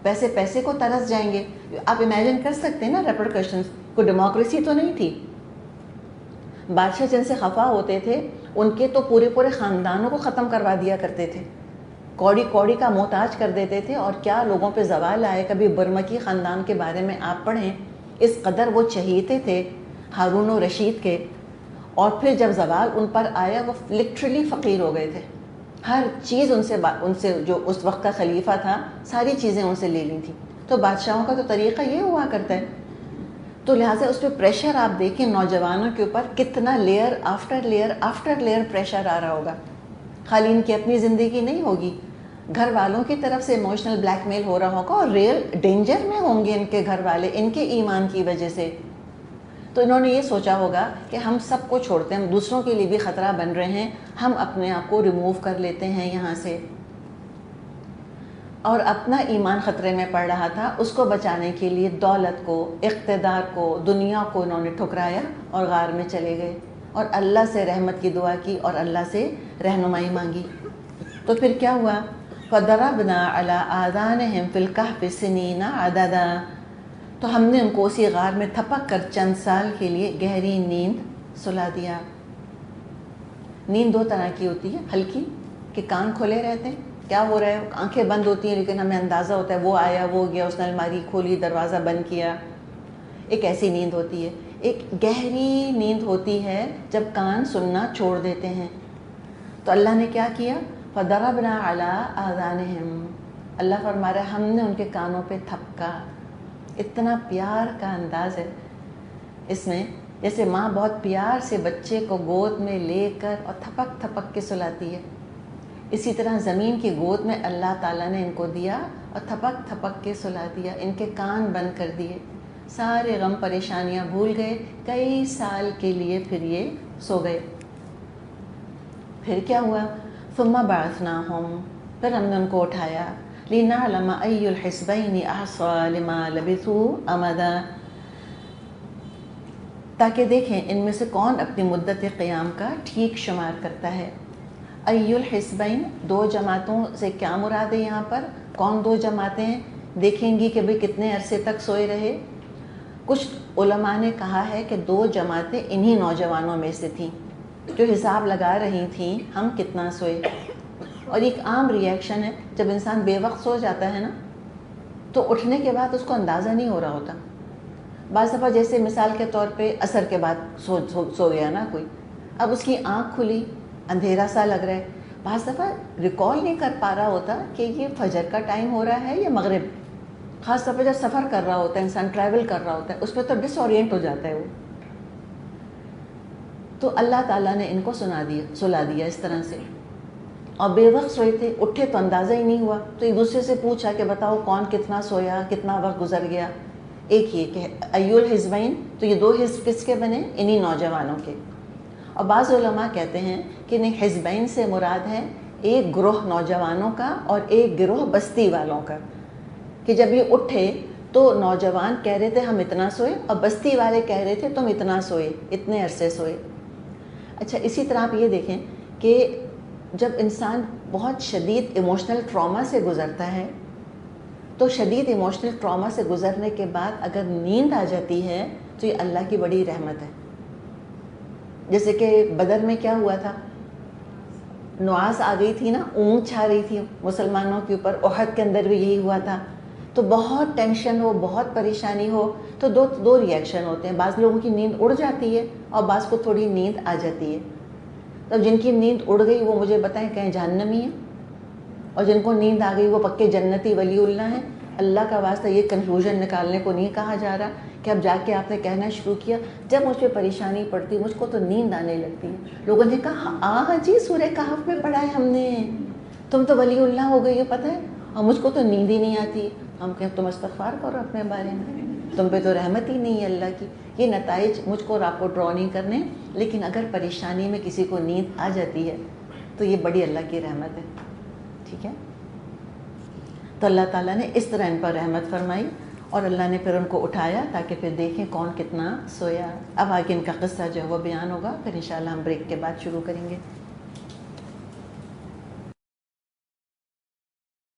پیسے کو ترس جائیں گے. آپ امیجن کر سکتے ہیں نا ریپرکشنز. کوئی ڈیموکریسی تو نہیں تھی. بادشاہ جن سے خفا ہوتے تھے ان کے تو پورے خاندانوں کو ختم کروا دیا کرتے تھے، کوڑی کا محتاج کر دیتے تھے. اور کیا لوگوں پہ زوال آئے. کبھی برمکی خاندان کے بارے میں آپ پڑھیں، اس قدر وہ چہیتے تھے ہارون و رشید کے. اور پھر جب زوال ان پر آیا وہ لٹرلی فقیر ہو گئے تھے. ہر چیز ان سے جو اس وقت کا خلیفہ تھا ساری چیزیں ان سے لے لی تھیں. تو بادشاہوں کا تو طریقہ یہ ہوا کرتا ہے. تو لہٰذا اس پہ پریشر آپ دیکھیں نوجوانوں کے اوپر کتنا layer after layer after layer pressure آ رہا ہوگا. خالی ان کی اپنی زندگی نہیں ہوگی، گھر والوں کی طرف سے ایموشنل بلیک میل ہو رہا ہوگا، اور ریئل ڈینجر میں ہوں گے ان کے گھر والے ان کے ایمان کی وجہ سے. تو انہوں نے یہ سوچا ہوگا کہ ہم سب کو چھوڑتے ہیں، ہم دوسروں کے لیے بھی خطرہ بن رہے ہیں، ہم اپنے آپ کو ریموو کر لیتے ہیں یہاں سے. اور اپنا ایمان خطرے میں پڑ رہا تھا، اس کو بچانے کے لیے دولت کو، اقتدار کو، دنیا کو انہوں نے ٹھکرایا اور غار میں چلے گئے اور اللہ سے رحمت کی دعا کی اور اللہ سے رہنمائی مانگی. تو پھر کیا ہوا؟ فَضَرَبْنَا عَلَىٰ آذَانِهِمْ فِي الْكَهْفِ سِنِينَ عَدَدًا. تو ہم نے ان کو اسی غار میں تھپک کر چند سال کے لیے گہری نیند سلا دیا. نیند دو طرح کی ہوتی ہے، ہلکی کہ کان کھلے رہتے ہیں، کیا ہو رہا ہے، آنکھیں بند ہوتی ہیں لیکن ہمیں اندازہ ہوتا ہے وہ آیا، وہ گیا، اس نے الماری کھولی، دروازہ بند کیا. ایک ایسی نیند ہوتی ہے. ایک گہری نیند ہوتی ہے جب کان سننا چھوڑ دیتے ہیں. تو اللہ نے کیا کیا؟ فَضَرَبْنَا عَلَىٰ آذَانِهِمْ. اللہ فرما رہا ہے ہم نے ان کے کانوں پہ تھپکا. اتنا پیار کا انداز ہے اس میں، جیسے ماں بہت پیار سے بچے کو گود میں لے کر اور تھپک تھپک کے سلاتی ہے. اسی طرح زمین کی گود میں اللہ تعالیٰ نے ان کو دیا اور تھپک تھپک کے سلا دیا. ان کے کان بند کر دیے، سارے غم پریشانیاں بھول گئے. کئی سال کے لیے پھر یہ سو گئے. پھر کیا ہوا؟ ثم بعثناہم. پھر ہم نے ان کو اٹھایا. لنعلم ای الحزبین احصی لما لبثوا امدا. تاکہ دیکھیں ان میں سے کون اپنی مدت قیام کا ٹھیک شمار کرتا ہے. ای الحزبین، دو جماعتوں سے کیا مراد ہے یہاں پر؟ کون دو جماعتیں دیکھیں گی کہ بھئی کتنے عرصے تک سوئے رہے؟ کچھ علماء نے کہا ہے کہ دو جماعتیں انہی نوجوانوں میں سے تھیں جو حساب لگا رہی تھیں ہم کتنا سوئے. اور ایک عام ریئیکشن ہے جب انسان بے وقت سو جاتا ہے نا تو اٹھنے کے بعد اس کو اندازہ نہیں ہو رہا ہوتا. بعض دفعہ جیسے مثال کے طور پہ عصر کے بعد سو گیا نا کوئی، اب اس کی آنکھ کھلی، اندھیرا سا لگ رہا ہے، بعض دفعہ ریکال نہیں کر پا رہا ہوتا کہ یہ فجر کا ٹائم ہو رہا ہے یا مغرب. خاص طور پہ جب سفر کر رہا ہوتا ہے انسان، ٹریول کر رہا ہوتا ہے، اس پہ تو ڈس اورینٹ ہو جاتا ہے وہ. تو اللہ تعالیٰ نے ان کو سلا دیا اس طرح سے. اور بے وقت سوئے تھے، اٹھے تو اندازہ ہی نہیں ہوا. تو ایک دوسرے سے پوچھا کہ بتاؤ کون کتنا سویا، کتنا وقت گزر گیا. ایک یہ کہ ایو الحزبین، تو یہ دو حزب کس کے بنے؟ انہی نوجوانوں کے. اور بعض علماء کہتے ہیں کہ نہیں، حزبین سے مراد ہے ایک گروہ نوجوانوں کا اور ایک گروہ بستی والوں کا، کہ جب یہ اٹھے تو نوجوان کہہ رہے تھے ہم اتنا سوئے اور بستی والے کہہ رہے تھے تم اتنا سوئے، اتنے عرصے سوئے۔ اچھا، اسی طرح آپ یہ دیکھیں کہ جب انسان بہت شدید ایموشنل ٹراما سے گزرتا ہے تو شدید ایموشنل ٹراما سے گزرنے کے بعد اگر نیند آ جاتی ہے تو یہ اللہ کی بڑی رحمت ہے۔ جیسے کہ بدر میں کیا ہوا تھا، نعاس آ گئی تھی نا، اونگ چھا رہی تھی مسلمانوں کے اوپر، احد کے اندر بھی یہی ہوا تھا۔ تو بہت ٹینشن ہو، بہت پریشانی ہو تو دو ریئیکشن ہوتے ہیں، بعض لوگوں کی نیند اڑ جاتی ہے اور بعض کو تھوڑی نیند آ جاتی ہے۔ تو جن کی نیند اڑ گئی وہ مجھے بتائیں کہیں جہنمی ہیں، اور جن کو نیند آ گئی وہ پکے جنتی ولی اللہ ہیں۔ اللہ کا واسطہ یہ کنفیوژن نکالنے کو نہیں کہا جا رہا کہ اب جا کے آپ نے کہنا شروع کیا جب مجھ پہ پریشانی پڑتی مجھ کو تو نیند آنے لگتی ہے۔ لوگوں نے کہا ہاں جی سورہ کہف میں پڑھا ہے ہم نے، تم تو ولی اللہ ہو گئی ہو پتہ ہے، اور مجھ کو تو نیند ہی نہیں آتی۔ ہم کہیں تم استغفار کرو اپنے بارے میں، تم پہ تو رحمت ہی نہیں ہے اللہ کی۔ یہ نتائج مجھ کو اور آپ کو ڈرا نہیں کرنے، لیکن اگر پریشانی میں کسی کو نیند آ جاتی ہے تو یہ بڑی اللہ کی رحمت ہے، ٹھیک ہے۔ تو اللہ تعالیٰ نے اس طرح ان پر رحمت فرمائی اور اللہ نے پھر ان کو اٹھایا تاکہ پھر دیکھیں کون کتنا سویا۔ اب آگے ان کا قصہ جو ہے وہ بیان ہوگا، پھر انشاءاللہ ہم بریک کے بعد شروع کریں گے۔